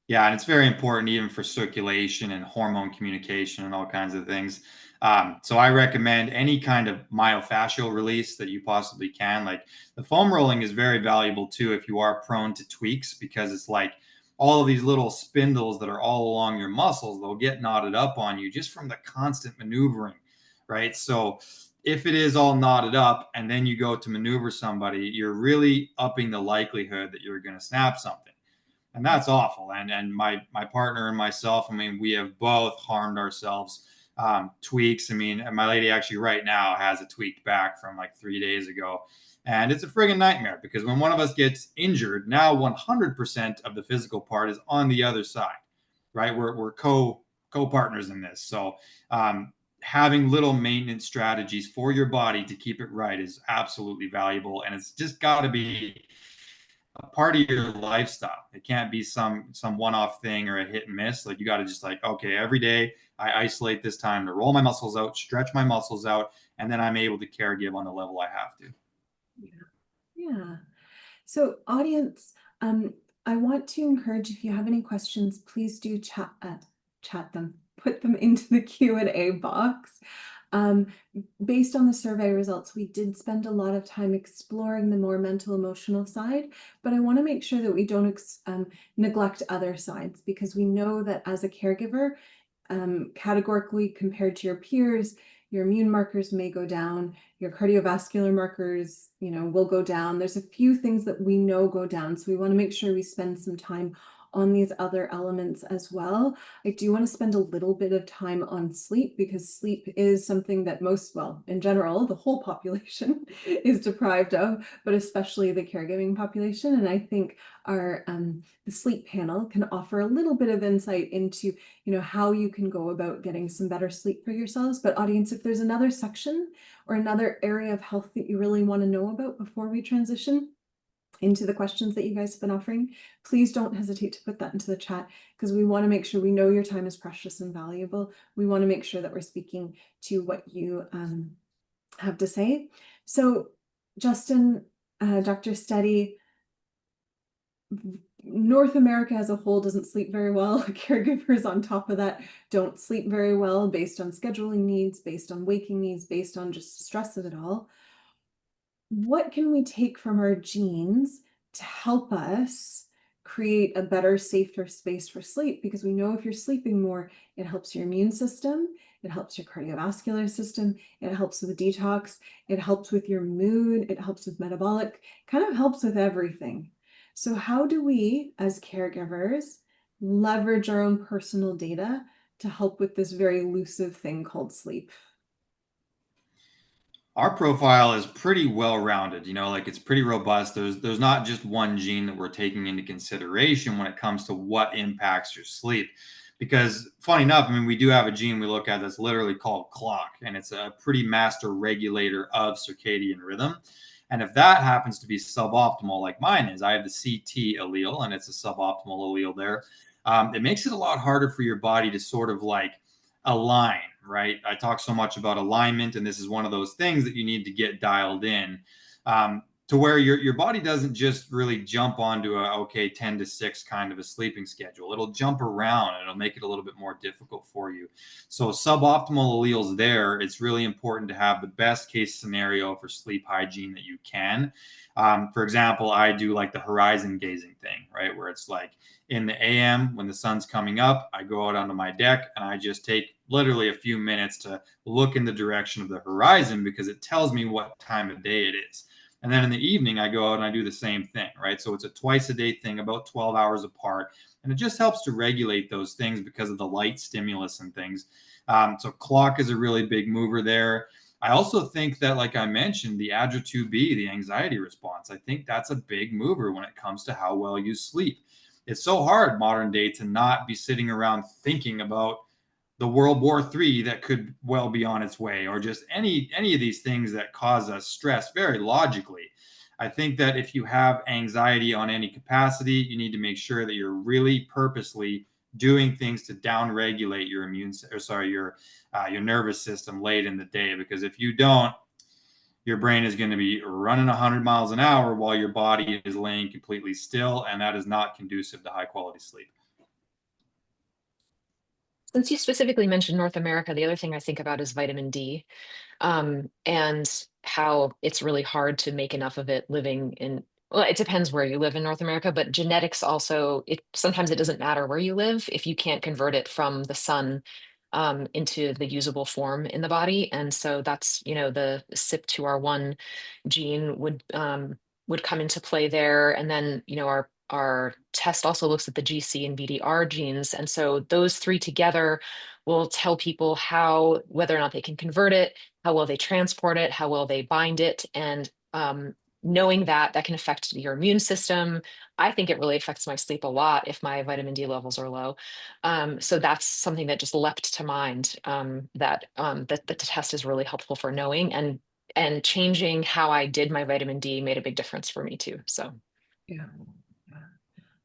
Yeah, and it's very important even for circulation and hormone communication and all kinds of things. So I recommend any kind of myofascial release that you possibly can. Like the foam rolling is very valuable too if you are prone to tweaks, because it's like all of these little spindles that are all along your muscles, they'll get knotted up on you just from the constant maneuvering, right? So if it is all knotted up and then you go to maneuver somebody, you're really upping the likelihood that you're going to snap something, and that's awful. And my partner and myself, I mean, we have both harmed ourselves. Tweaks. I mean, my lady actually right now has a tweaked back from like 3 days ago, and it's a friggin' nightmare because when one of us gets injured, now 100% of the physical part is on the other side, right? We're co-partners in this, so having little maintenance strategies for your body to keep it right is absolutely valuable, and it's just got to be a part of your lifestyle. It can't be some one-off thing or a hit and miss. Like you got to just like, okay, every day I isolate this time to roll my muscles out, stretch my muscles out, and then I'm able to caregive on the level I have to. Yeah. Yeah. So audience, I want to encourage, if you have any questions, please do chat them, put them into the Q&A box. Based on the survey results, we did spend a lot of time exploring the more mental emotional side, but I want to make sure that we don't neglect other sides, because we know that as a caregiver, categorically compared to your peers, your immune markers may go down, your cardiovascular markers, will go down. There's a few things that we know go down, so we want to make sure we spend some time on these other elements as well. I do want to spend a little bit of time on sleep, because sleep is something that well, in general, the whole population is deprived of, but especially the caregiving population. And I think our the sleep panel can offer a little bit of insight into how you can go about getting some better sleep for yourselves. But audience, if there's another section or another area of health that you really want to know about before we transition into the questions that you guys have been offering, please don't hesitate to put that into the chat, because we want to make sure we know your time is precious and valuable. We want to make sure that we're speaking to what you have to say. So Justin, Dr. Steady, North America as a whole doesn't sleep very well. Caregivers on top of that don't sleep very well, based on scheduling needs, based on waking needs, based on just stress of it all. What can we take from our genes to help us create a better, safer space for sleep? Because we know if you're sleeping more, it helps your immune system, it helps your cardiovascular system, it helps with detox, it helps with your mood, it helps with metabolic, kind of helps with everything. So how do we, as caregivers, leverage our own personal data to help with this very elusive thing called sleep? Our profile is pretty well rounded, like it's pretty robust. There's not just one gene that we're taking into consideration when it comes to what impacts your sleep. Because funny enough, I mean, we do have a gene we look at that's literally called clock, and it's a pretty master regulator of circadian rhythm. And if that happens to be suboptimal, like mine is, I have the CT allele, and it's a suboptimal allele there. It makes it a lot harder for your body to sort of like align, right? I talk so much about alignment, and this is one of those things that you need to get dialed in, to where your body doesn't just really jump onto a 10 to 6 kind of a sleeping schedule. It'll jump around and it'll make it a little bit more difficult for you. So suboptimal alleles there, it's really important to have the best case scenario for sleep hygiene that you can. For example, I do like the horizon gazing thing, right? Where it's like in the AM when the sun's coming up, I go out onto my deck and I just take literally a few minutes to look in the direction of the horizon, because it tells me what time of day it is. And then in the evening, I go out and I do the same thing, right? So it's a twice a day thing, about 12 hours apart. And it just helps to regulate those things because of the light stimulus and things. So clock is a really big mover there. I also think that, like I mentioned, the ADRA2B, the anxiety response, I think that's a big mover when it comes to how well you sleep. It's so hard modern day to not be sitting around thinking about the World War III that could well be on its way, or just any of these things that cause us stress very logically. I think that if you have anxiety on any capacity, you need to make sure that you're really purposely doing things to downregulate your your nervous system late in the day. Because if you don't, your brain is going to be running 100 miles an hour while your body is laying completely still, and that is not conducive to high quality sleep. Since you specifically mentioned North America, the other thing I think about is vitamin D, and how it's really hard to make enough of it living in, well, it depends where you live in North America, but genetics also, it sometimes it doesn't matter where you live if you can't convert it from the sun into the usable form in the body. And so that's, the CYP2R1 gene would come into play there. And then, our test also looks at the GC and VDR genes. And so those three together will tell people whether or not they can convert it, how well they transport it, how well they bind it. And knowing that can affect your immune system. I think it really affects my sleep a lot if my vitamin D levels are low. So that's something that just leapt to mind, that the test is really helpful for knowing, and changing how I did my vitamin D made a big difference for me too. So Yeah.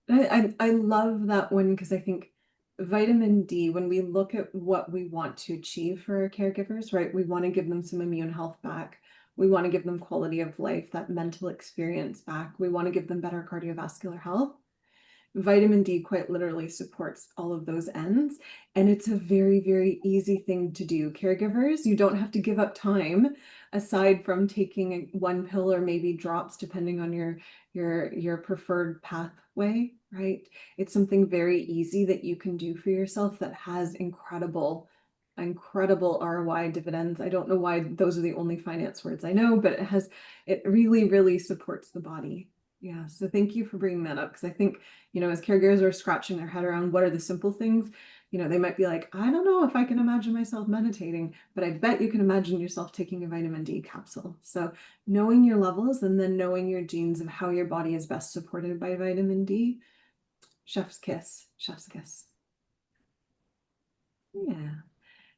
I love that one, because I think vitamin D, when we look at what we want to achieve for our caregivers, right? We want to give them some immune health back. We want to give them quality of life, that mental experience back. We want to give them better cardiovascular health. Vitamin D quite literally supports all of those ends. And it's a very, very easy thing to do. Caregivers, you don't have to give up time aside from taking one pill or maybe drops, depending on your preferred pathway, right? It's something very easy that you can do for yourself that has incredible ROI dividends. I don't know why those are the only finance words I know, but it really, really supports the body. Yeah. So thank you for bringing that up, because I think, as caregivers are scratching their head around what are the simple things, they might be like, I don't know if I can imagine myself meditating, but I bet you can imagine yourself taking a vitamin D capsule. So knowing your levels and then knowing your genes of how your body is best supported by vitamin D, chef's kiss, chef's kiss. Yeah.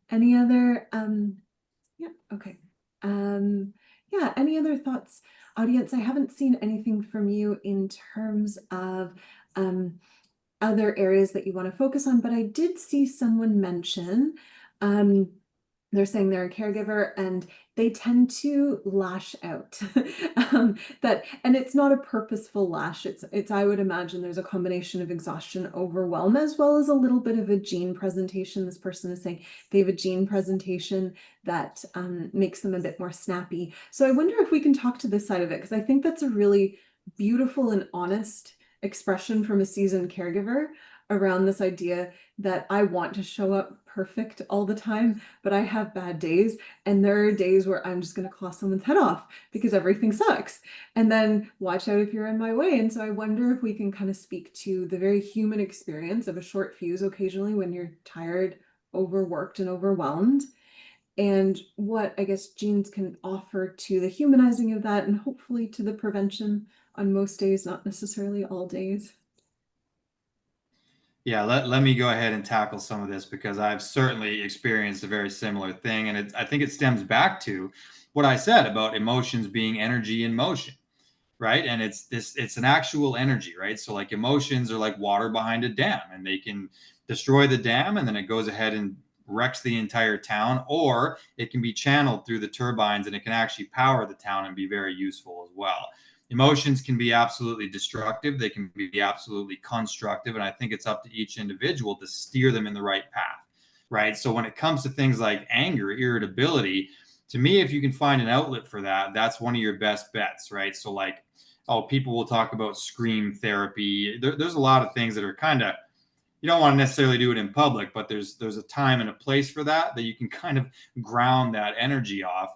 Any other, yeah, okay. Yeah, any other thoughts, audience? I haven't seen anything from you in terms of other areas that you want to focus on, but I did see someone mention, they're saying they're a caregiver and they tend to lash out. And it's not a purposeful lash. It's I would imagine there's a combination of exhaustion, overwhelm, as well as a little bit of a gene presentation. This person is saying they have a gene presentation that makes them a bit more snappy. So I wonder if we can talk to this side of it, because I think that's a really beautiful and honest expression from a seasoned caregiver around this idea that I want to show up perfect all the time, but I have bad days, and there are days where I'm just going to claw someone's head off because everything sucks. And then watch out if you're in my way. And so I wonder if we can kind of speak to the very human experience of a short fuse occasionally when you're tired, overworked, and overwhelmed, and what I guess genes can offer to the humanizing of that, and hopefully to the prevention on most days, not necessarily all days. Yeah, let me go ahead and tackle some of this, because I've certainly experienced a very similar thing. And I think it stems back to what I said about emotions being energy in motion, right? And it's an actual energy, right? So like emotions are like water behind a dam, and they can destroy the dam and then it goes ahead and wrecks the entire town, or it can be channeled through the turbines and it can actually power the town and be very useful as well. Emotions can be absolutely destructive, they can be absolutely constructive, and I think it's up to each individual to steer them in the right path, right? So when it comes to things like anger, irritability, to me, if you can find an outlet for that, that's one of your best bets, right? So like, oh, people will talk about scream therapy. There's a lot of things that are kind of, you don't want to necessarily do it in public, but there's a time and a place for that you can kind of ground that energy off.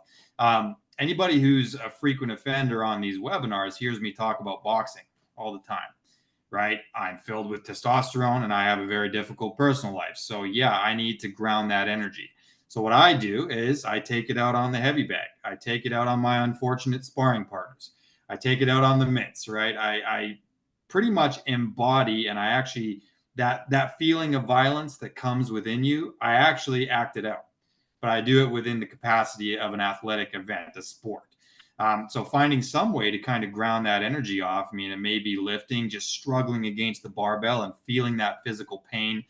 Anybody who's a frequent offender on these webinars hears me talk about boxing all the time, right? I'm filled with testosterone and I have a very difficult personal life. So yeah, I need to ground that energy. So what I do is I take it out on the heavy bag. I take it out on my unfortunate sparring partners. I take it out on the mitts, right? I pretty much embody, and I actually, that feeling of violence that comes within you, I actually act it out, but I do it within the capacity of an athletic event, a sport. So finding some way to kind of ground that energy off. I mean, it may be lifting, just struggling against the barbell and feeling that physical pain.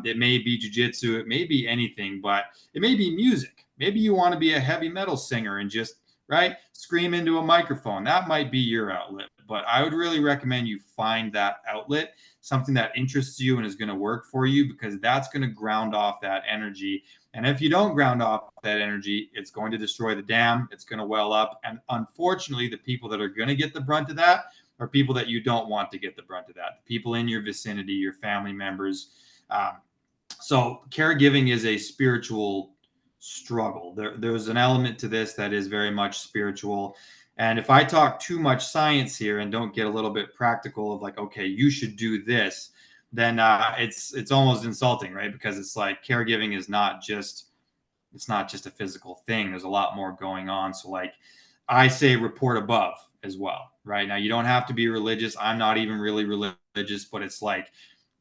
It may be jujitsu, it may be anything, but it may be music. Maybe you want to be a heavy metal singer and just right scream into a microphone. That might be your outlet. But I would really recommend you find that outlet, something that interests you and is going to work for you, because that's going to ground off that energy. And if you don't ground off that energy, it's going to destroy the dam. It's going to well up. And unfortunately, the people that are going to get the brunt of that are people that you don't want to get the brunt of that. The people in your vicinity, your family members. So caregiving is a spiritual struggle. There's an element to this that is very much spiritual. And if I talk too much science here and don't get a little bit practical of like, okay, you should do this, then it's almost insulting, right? Because it's like caregiving is not just, it's not just a physical thing. There's a lot more going on. So like I say report above as well, right? Now you don't have to be religious. I'm not even really religious, but it's like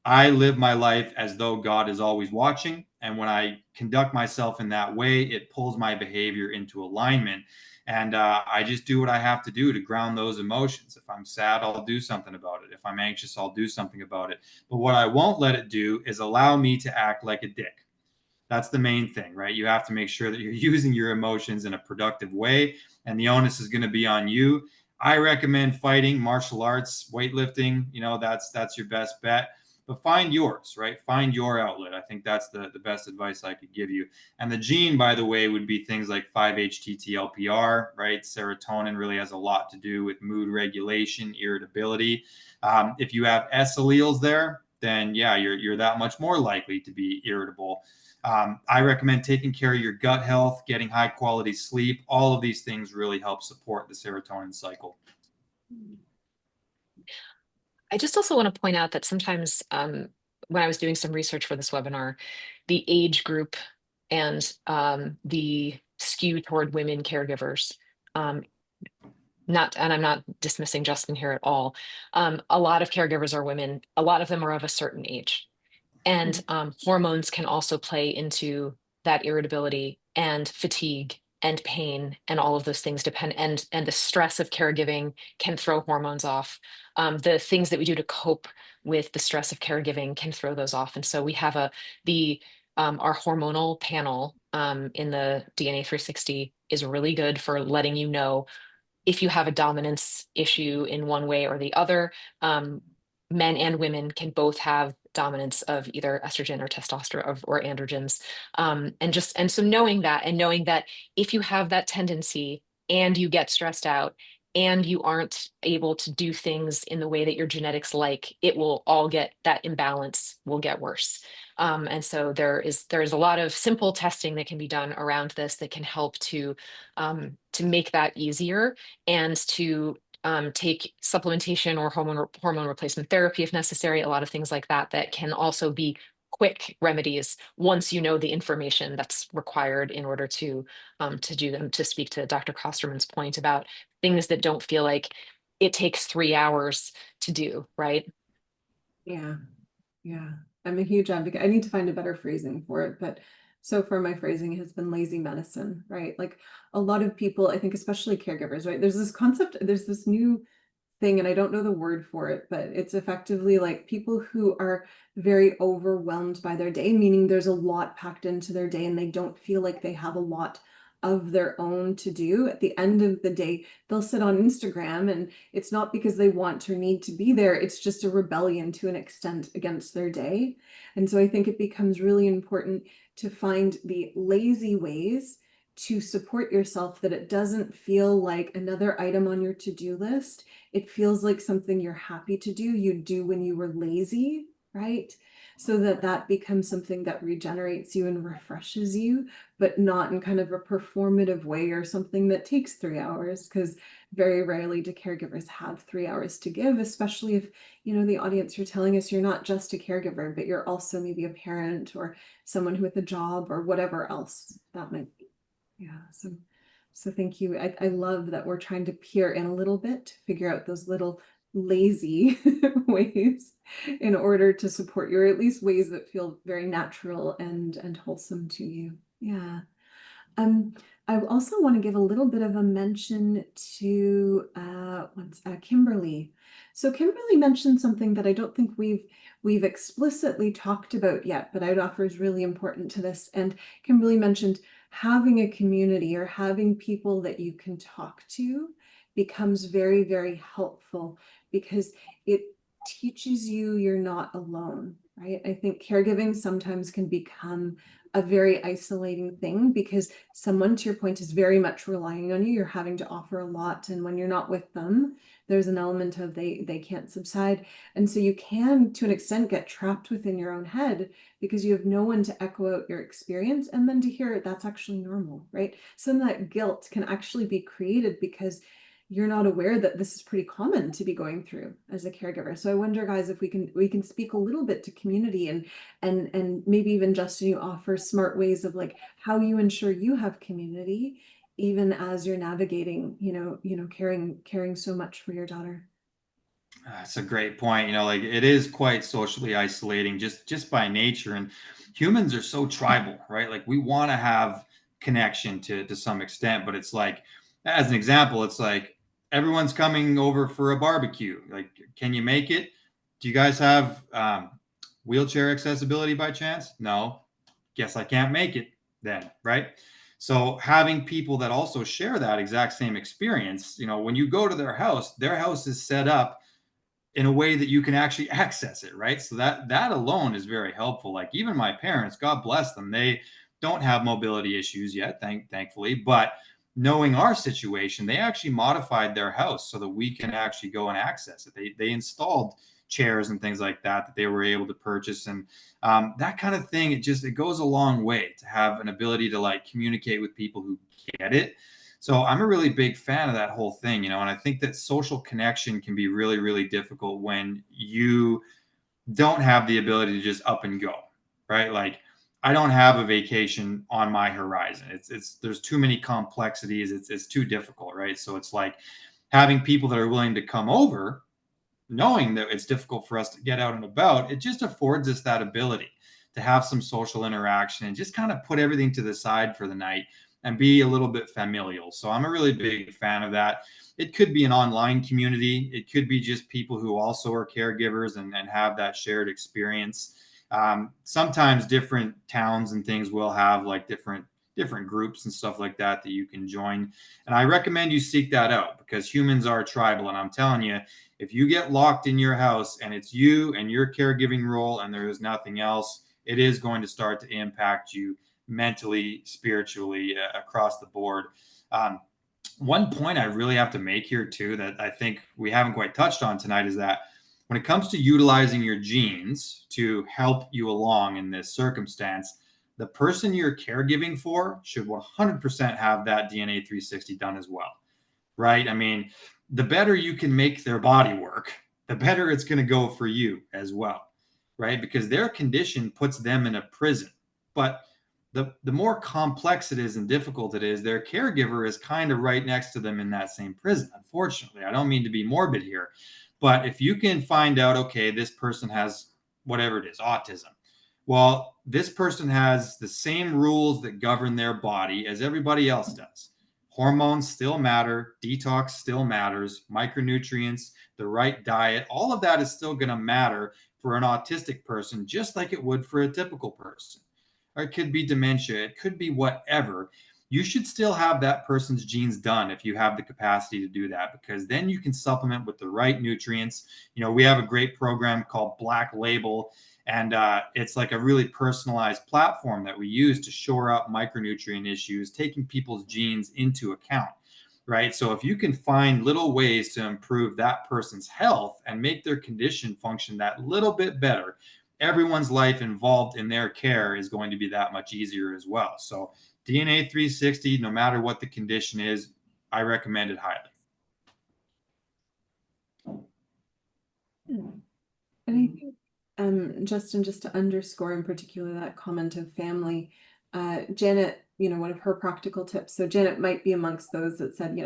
I live my life as though God is always watching. And when I conduct myself in that way, it pulls my behavior into alignment. And I just do what I have to do to ground those emotions. If I'm sad, I'll do something about it. If I'm anxious, I'll do something about it. But what I won't let it do is allow me to act like a dick. That's the main thing, right? You have to make sure that you're using your emotions in a productive way, and the onus is going to be on you. I recommend fighting, martial arts, weightlifting. You know, that's your best bet. But find yours, right? Find your outlet. I think that's the best advice I could give you. And the gene, by the way, would be things like 5-HTT-LPR, right? Serotonin really has a lot to do with mood regulation, irritability. If you have S alleles there, then yeah, you're that much more likely to be irritable. I recommend taking care of your gut health, getting high quality sleep. All of these things really help support the serotonin cycle. I just also want to point out that sometimes when I was doing some research for this webinar, the age group and the skew toward women caregivers, um, and I'm not dismissing Justin here at all. A lot of caregivers are women. A lot of them are of a certain age. And hormones can also play into that irritability and fatigue and pain and all of those things depend, and the stress of caregiving can throw hormones off. The things that we do to cope with the stress of caregiving can throw those off. And so we have our hormonal panel in the DNA 360 is really good for letting you know if you have a dominance issue in one way or the other. Men and women can both have dominance of either estrogen or testosterone or androgens. And so knowing that, and knowing that if you have that tendency and you get stressed out and you aren't able to do things in the way that your genetics like, it will all get, that imbalance will get worse. And so there is a lot of simple testing that can be done around this that can help to make that easier, and to take supplementation or hormone replacement therapy if necessary, a lot of things like that that can also be quick remedies once you know the information that's required in order to do them. To speak to Dr. Kosterman's point about things that don't feel like it takes 3 hours to do, right? Yeah. Yeah. I'm a huge advocate. I need to find a better phrasing for it, but so far my phrasing has been lazy medicine, right? Like a lot of people, I think, especially caregivers, right? There's this concept, there's this new thing, and I don't know the word for it, but it's effectively like people who are very overwhelmed by their day, meaning there's a lot packed into their day and they don't feel like they have a lot of their own to do. At the end of the day, they'll sit on Instagram, and it's not because they want or need to be there. It's just a rebellion to an extent against their day. And so I think it becomes really important to find the lazy ways to support yourself, that it doesn't feel like another item on your to-do list. It feels like something you're happy to do. You do when you were lazy. right? So that becomes something that regenerates you and refreshes you, but not in kind of a performative way or something that takes 3 hours, because very rarely do caregivers have 3 hours to give, especially if, the audience, you're telling us you're not just a caregiver, but you're also maybe a parent or someone with a job or whatever else that might be. Yeah. So thank you. I love that we're trying to peer in a little bit to figure out those little lazy ways in order to support you, or at least ways that feel very natural and wholesome to you. Yeah. Um, I also want to give a little bit of a mention to Kimberly. So Kimberly mentioned something that I don't think we've explicitly talked about yet, but I'd offer is really important to this. And Kimberly mentioned having a community or having people that you can talk to becomes very, very helpful, because it teaches you you're not alone, right? I think caregiving sometimes can become a very isolating thing, because someone, to your point, is very much relying on you. You're having to offer a lot, and when you're not with them, there's an element of they can't subside, and so you can, to an extent, get trapped within your own head because you have no one to echo out your experience, and then to hear that's actually normal, right? Some of that guilt can actually be created because you're not aware that this is pretty common to be going through as a caregiver. So I wonder, guys, if we can speak a little bit to community, and maybe even, Justin, you offer smart ways of like how you ensure you have community even as you're navigating, caring so much for your daughter. That's a great point. Like it is quite socially isolating just by nature, and humans are so tribal, right? Like we want to have connection to some extent, but it's like, as an example, it's like everyone's coming over for a barbecue. Like, can you make it? Do you guys have wheelchair accessibility by chance? No. Guess I can't make it then, right? So having people that also share that exact same experience, when you go to their house is set up in a way that you can actually access it, right? So that alone is very helpful. Like even my parents, God bless them, they don't have mobility issues yet, thankfully, but knowing our situation, they actually modified their house so that we can actually go and access it. They installed chairs and things like that they were able to purchase, and that kind of thing. It goes a long way to have an ability to like communicate with people who get it. So I'm a really big fan of that whole thing, and I think that social connection can be really, really difficult when you don't have the ability to just up and go, right? Like I don't have a vacation on my horizon. It's there's too many complexities. It's too difficult, right? So it's like having people that are willing to come over, knowing that it's difficult for us to get out and about. It just affords us that ability to have some social interaction and just kind of put everything to the side for the night and be a little bit familial. So I'm a really big fan of that. It could be an online community. It could be just people who also are caregivers and have that shared experience. Sometimes different towns and things will have like different groups and stuff like that you can join. And I recommend you seek that out because humans are tribal. And I'm telling you, if you get locked in your house and it's you and your caregiving role and there is nothing else, it is going to start to impact you mentally, spiritually, across the board. One point I really have to make here too that I think we haven't quite touched on tonight is that when it comes to utilizing your genes to help you along in this circumstance, the person you're caregiving for should 100% have that DNA 360 done as well, right? I mean, the better you can make their body work, the better it's going to go for you as well, right? Because their condition puts them in a prison. But the more complex it is and difficult it is, their caregiver is kind of right next to them in that same prison. Unfortunately, I don't mean to be morbid here, but if you can find out, okay, this person has whatever it is, autism. Well, this person has the same rules that govern their body as everybody else does. Hormones still matter, detox still matters, micronutrients, the right diet, all of that is still going to matter for an autistic person, just like it would for a typical person. Or it could be dementia, it could be whatever. You should still have that person's genes done if you have the capacity to do that, because then you can supplement with the right nutrients. We have a great program called Black Label, and it's like a really personalized platform that we use to shore up micronutrient issues, taking people's genes into account, right? So if you can find little ways to improve that person's health and make their condition function that little bit better, everyone's life involved in their care is going to be that much easier as well. So DNA 360, no matter what the condition is, I recommend it highly. And I think, Justin, just to underscore in particular that comment of family, Janet, one of her practical tips. So Janet might be amongst those that said,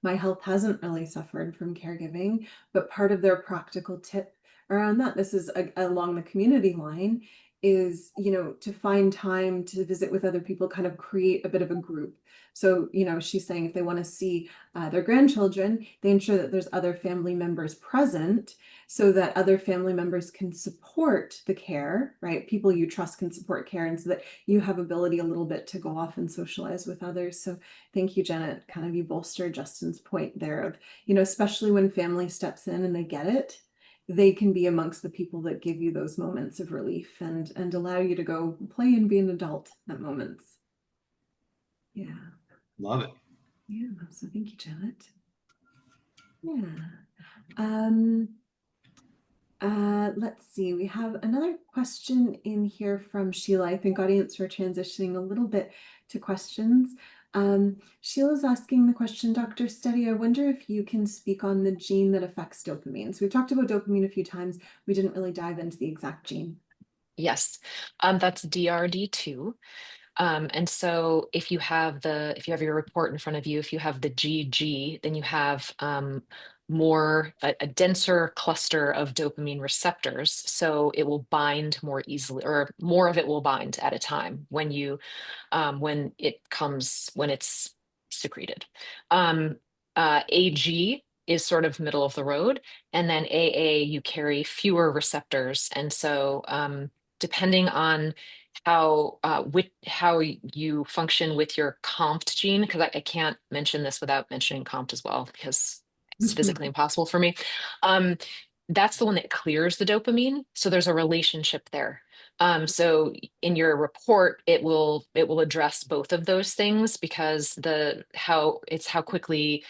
my health hasn't really suffered from caregiving, but part of their practical tip around that, this is along the community line, is, to find time to visit with other people, kind of create a bit of a group. So, she's saying if they want to see their grandchildren, they ensure that there's other family members present so that other family members can support the care, right? People you trust can support care, and so that you have ability a little bit to go off and socialize with others. So thank you, Janet. Kind of you bolster Justin's point there of, especially when family steps in and they get it, they can be amongst the people that give you those moments of relief and allow you to go play and be an adult at moments. Yeah. Love it. Yeah. So thank you, Janet. Yeah. Let's see, we have another question in here from Sheila. I think audience, we're transitioning a little bit to questions. Sheila's asking the question, Dr. Steady, I wonder if you can speak on the gene that affects dopamine. So we've talked about dopamine a few times. We didn't really dive into the exact gene. Yes, that's DRD2. And so if you have your report in front of you, if you have the GG, then you have a denser cluster of dopamine receptors. So it will bind more easily, or more of it will bind at a time when it's secreted. AG is sort of middle of the road, and then AA, you carry fewer receptors. And so depending on how you function with your COMT gene, because I can't mention this without mentioning COMT as well, because it's physically impossible for me. That's the one that clears the dopamine. So there's a relationship there. So in your report, it will address both of those things, because how quickly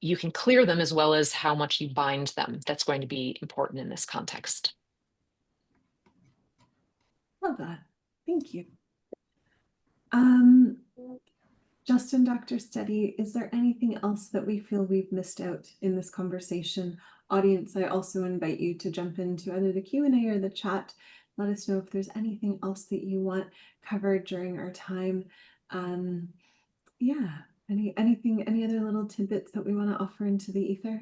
you can clear them as well as how much you bind them. That's going to be important in this context. Love that. Thank you. Justin, Dr. Steady, is there anything else that we feel we've missed out in this conversation? Audience, I also invite you to jump into either the Q&A or the chat. Let us know if there's anything else that you want covered during our time. Yeah, any other little tidbits that we want to offer into the ether?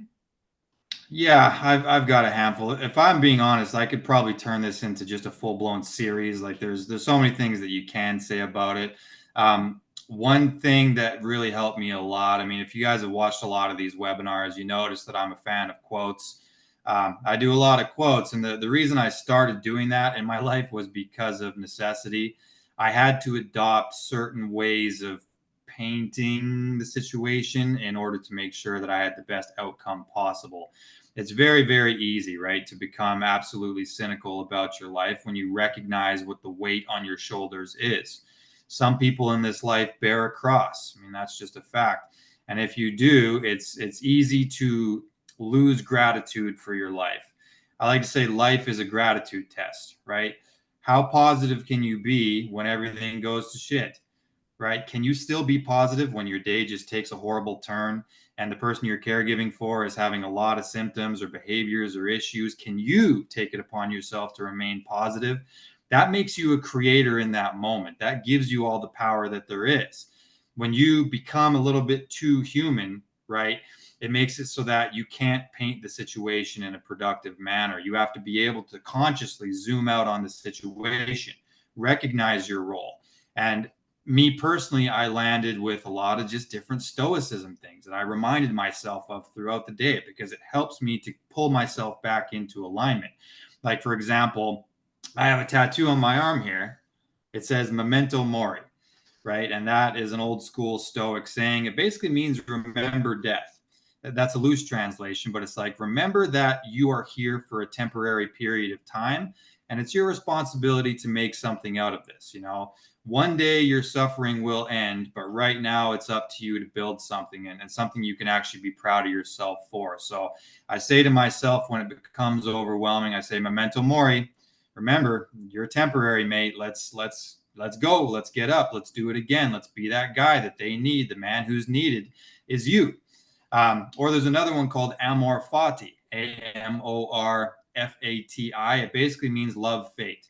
Yeah, I've got a handful. If I'm being honest, I could probably turn this into just a full-blown series. Like there's so many things that you can say about it. One thing that really helped me a lot, I mean, if you guys have watched a lot of these webinars, you notice that I'm a fan of quotes. I do a lot of quotes, and the reason I started doing that in my life was because of necessity. I had to adopt certain ways of painting the situation in order to make sure that I had the best outcome possible. It's very, very easy, right, to become absolutely cynical about your life when you recognize what the weight on your shoulders is. Some people in this life bear a cross. I mean, that's just a fact. And if you do, it's easy to lose gratitude for your life. I like to say life is a gratitude test, right? How positive can you be when everything goes to shit? Right? Can you still be positive when your day just takes a horrible turn and the person you're caregiving for is having a lot of symptoms or behaviors or issues? Can you take it upon yourself to remain positive? That makes you a creator in that moment. That gives you all the power that there is. When you become a little bit too human, right, it makes it so that you can't paint the situation in a productive manner. You have to be able to consciously zoom out on the situation, recognize your role. And me personally, I landed with a lot of just different stoicism things that I reminded myself of throughout the day, because it helps me to pull myself back into alignment. Like, for example, I have a tattoo on my arm here. It says memento mori, right? And that is an old school Stoic saying. It basically means remember death. That's a loose translation, but it's like, remember that you are here for a temporary period of time, and it's your responsibility to make something out of this. One day your suffering will end, but right now it's up to you to build something, and something you can actually be proud of yourself for. So I say to myself, when it becomes overwhelming, I say memento mori, remember, you're temporary, mate. Let's go. Let's get up. Let's do it again. Let's be that guy that they need. The man who's needed is you. Or there's another one called Amor Fati, Amorfati. It basically means love fate,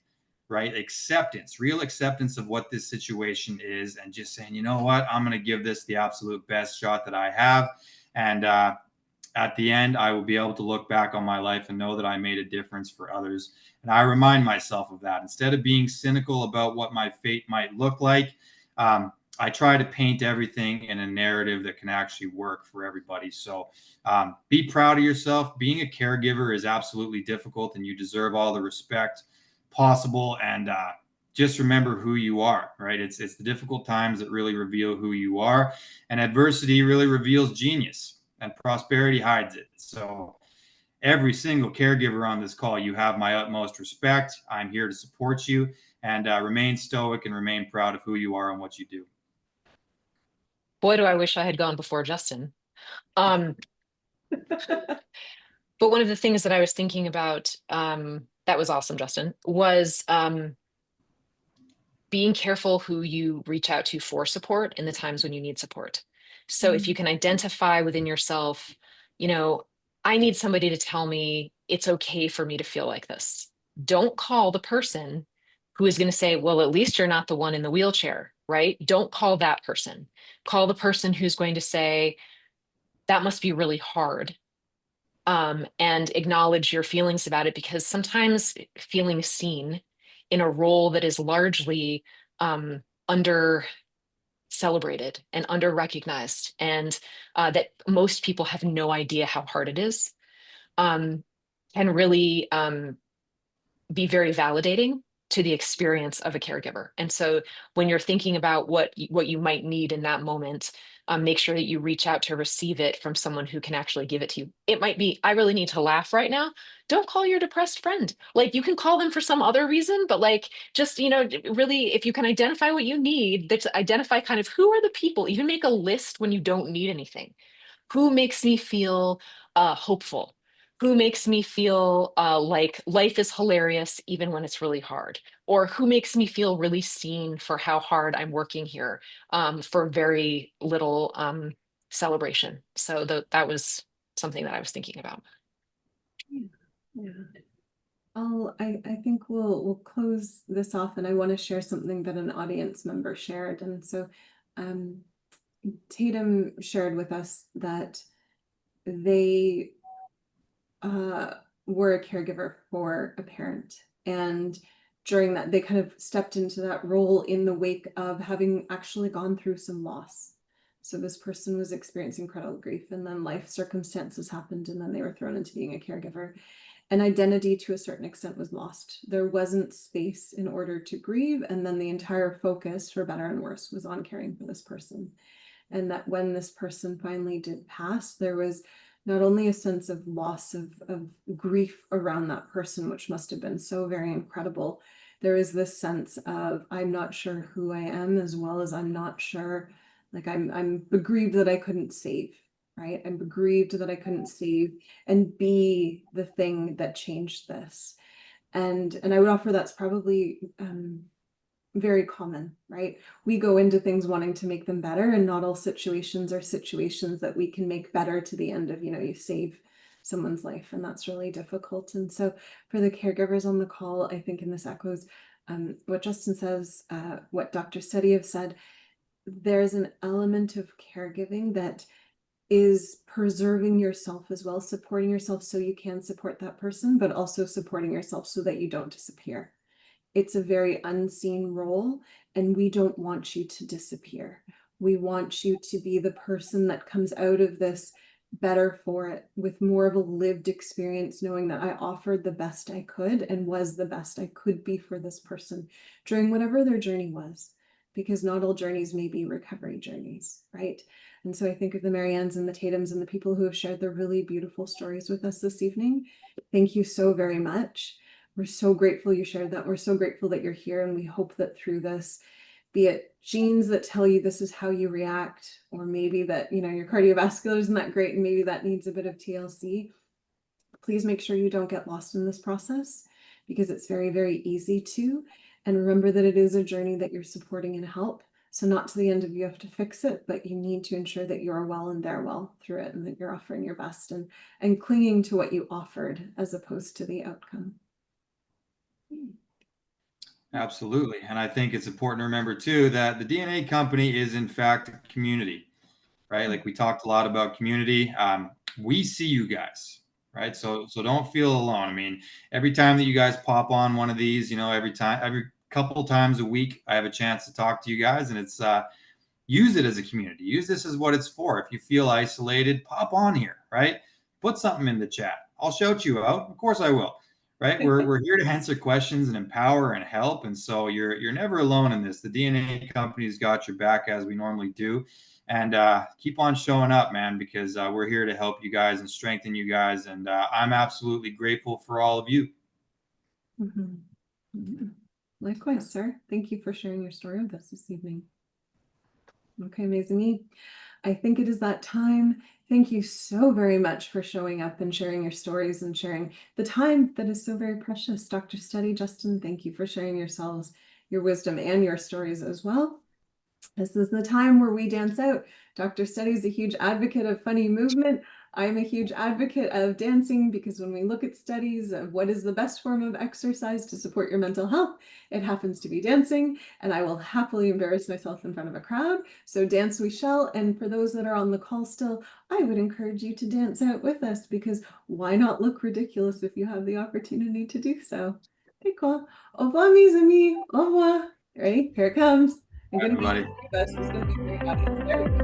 right? Acceptance, real acceptance of what this situation is, and just saying, you know what, I'm going to give this the absolute best shot that I have. And at the end, I will be able to look back on my life and know that I made a difference for others. And I remind myself of that. Instead of being cynical about what my fate might look like, I try to paint everything in a narrative that can actually work for everybody. So be proud of yourself. Being a caregiver is absolutely difficult, and you deserve all the respect possible. And just remember who you are, right? It's the difficult times that really reveal who you are, and adversity really reveals genius, and prosperity hides it. So every single caregiver on this call, you have my utmost respect. I'm here to support you, and remain stoic and remain proud of who you are and what you do. Boy, do I wish I had gone before Justin. Um, but one of the things that I was thinking about, that was awesome, Justin, was being careful who you reach out to for support in the times when you need support. So if you can identify within yourself, you know, I need somebody to tell me it's okay for me to feel like this. Don't call the person who is going to say, well, at least you're not the one in the wheelchair, right? Don't call that person. Call the person who's going to say, that must be really hard. And acknowledge your feelings about it, because sometimes feeling seen in a role that is largely under celebrated and under recognized, and that most people have no idea how hard it is, can really be very validating to the experience of a caregiver. And so when you're thinking about what you might need in that moment, make sure that you reach out to receive it from someone who can actually give it to you. It might be, I really need to laugh right now. Don't call your depressed friend. Like, you can call them for some other reason, but like, just, really, if you can identify what you need, that's identify kind of who are the people, even make a list when you don't need anything. Who makes me feel hopeful? Who makes me feel like life is hilarious even when it's really hard? Or who makes me feel really seen for how hard I'm working here for very little celebration? So that was something that I was thinking about. Yeah. I think we'll close this off, and I want to share something that an audience member shared. And so Tatum shared with us that they were a caregiver for a parent, and during that they kind of stepped into that role in the wake of having actually gone through some loss. So this person was experiencing incredible grief, and then life circumstances happened, and then they were thrown into being a caregiver. And identity to a certain extent was lost. There wasn't space in order to grieve, and then the entire focus, for better and worse, was on caring for this person. And that when this person finally did pass, there was not only a sense of loss of grief around that person, which must have been so very incredible. There is this sense of, I'm not sure who I am, as well as I'm not sure, like I'm begrieved that I couldn't save, right? I'm begrieved that I couldn't save and be the thing that changed this. And I would offer that's probably very common, right? We go into things wanting to make them better, and not all situations are situations that we can make better to the end of, you save someone's life, and that's really difficult. And so for the caregivers on the call, I think, and this echoes what Justin says, what Dr. Sediev said, there's an element of caregiving that is preserving yourself as well, supporting yourself so you can support that person, but also supporting yourself so that you don't disappear. It's a very unseen role, and we don't want you to disappear. We want you to be the person that comes out of this better for it, with more of a lived experience, knowing that I offered the best I could and was the best I could be for this person during whatever their journey was, because not all journeys may be recovery journeys, right? And so I think of the Mariannes and the Tatums and the people who have shared their really beautiful stories with us this evening. Thank you so very much. We're so grateful you shared that. We're so grateful that you're here, and we hope that through this, be it genes that tell you this is how you react, or maybe that, your cardiovascular isn't that great and maybe that needs a bit of TLC, please make sure you don't get lost in this process. because it's very, very easy to. And remember that it is a journey that you're supporting and help. So not to the end of you have to fix it, but you need to ensure that you're well and they're well through it, and that you're offering your best and clinging to what you offered as opposed to the outcome. Absolutely. And I think it's important to remember too that the DNA company is in fact a community, right? Like we talked a lot about community. We see you guys, right? So don't feel alone. I mean, every time that you guys pop on one of these, every couple times a week, I have a chance to talk to you guys, and it's use it as a community. Use this as what it's for. If you feel isolated, pop on here, right? Put something in the chat. I'll shout you out. Of course I will. Right? We're here to answer questions and empower and help. And so you're never alone in this. The DNA company's got your back as we normally do. And keep on showing up, man, because we're here to help you guys and strengthen you guys. And I'm absolutely grateful for all of you. Mm-hmm. Yeah. Likewise, sir. Thank you for sharing your story with us this evening. Okay, amazing. I think it is that time. Thank you so very much for showing up and sharing your stories and sharing the time that is so very precious. Dr. Steady, Justin, thank you for sharing yourselves, your wisdom, and your stories as well. This is the time where we dance out. Dr. Steady is a huge advocate of funny movement. I'm a huge advocate of dancing, because when we look at studies of what is the best form of exercise to support your mental health, it happens to be dancing, and I will happily embarrass myself in front of a crowd. So dance we shall. And for those that are on the call still, I would encourage you to dance out with us, because why not look ridiculous if you have the opportunity to do so? Okay, cool. Au revoir, mes amis. Au revoir. Ready? Here it comes. I'm going to be Everybody. best. It's going to be great audience. There we go.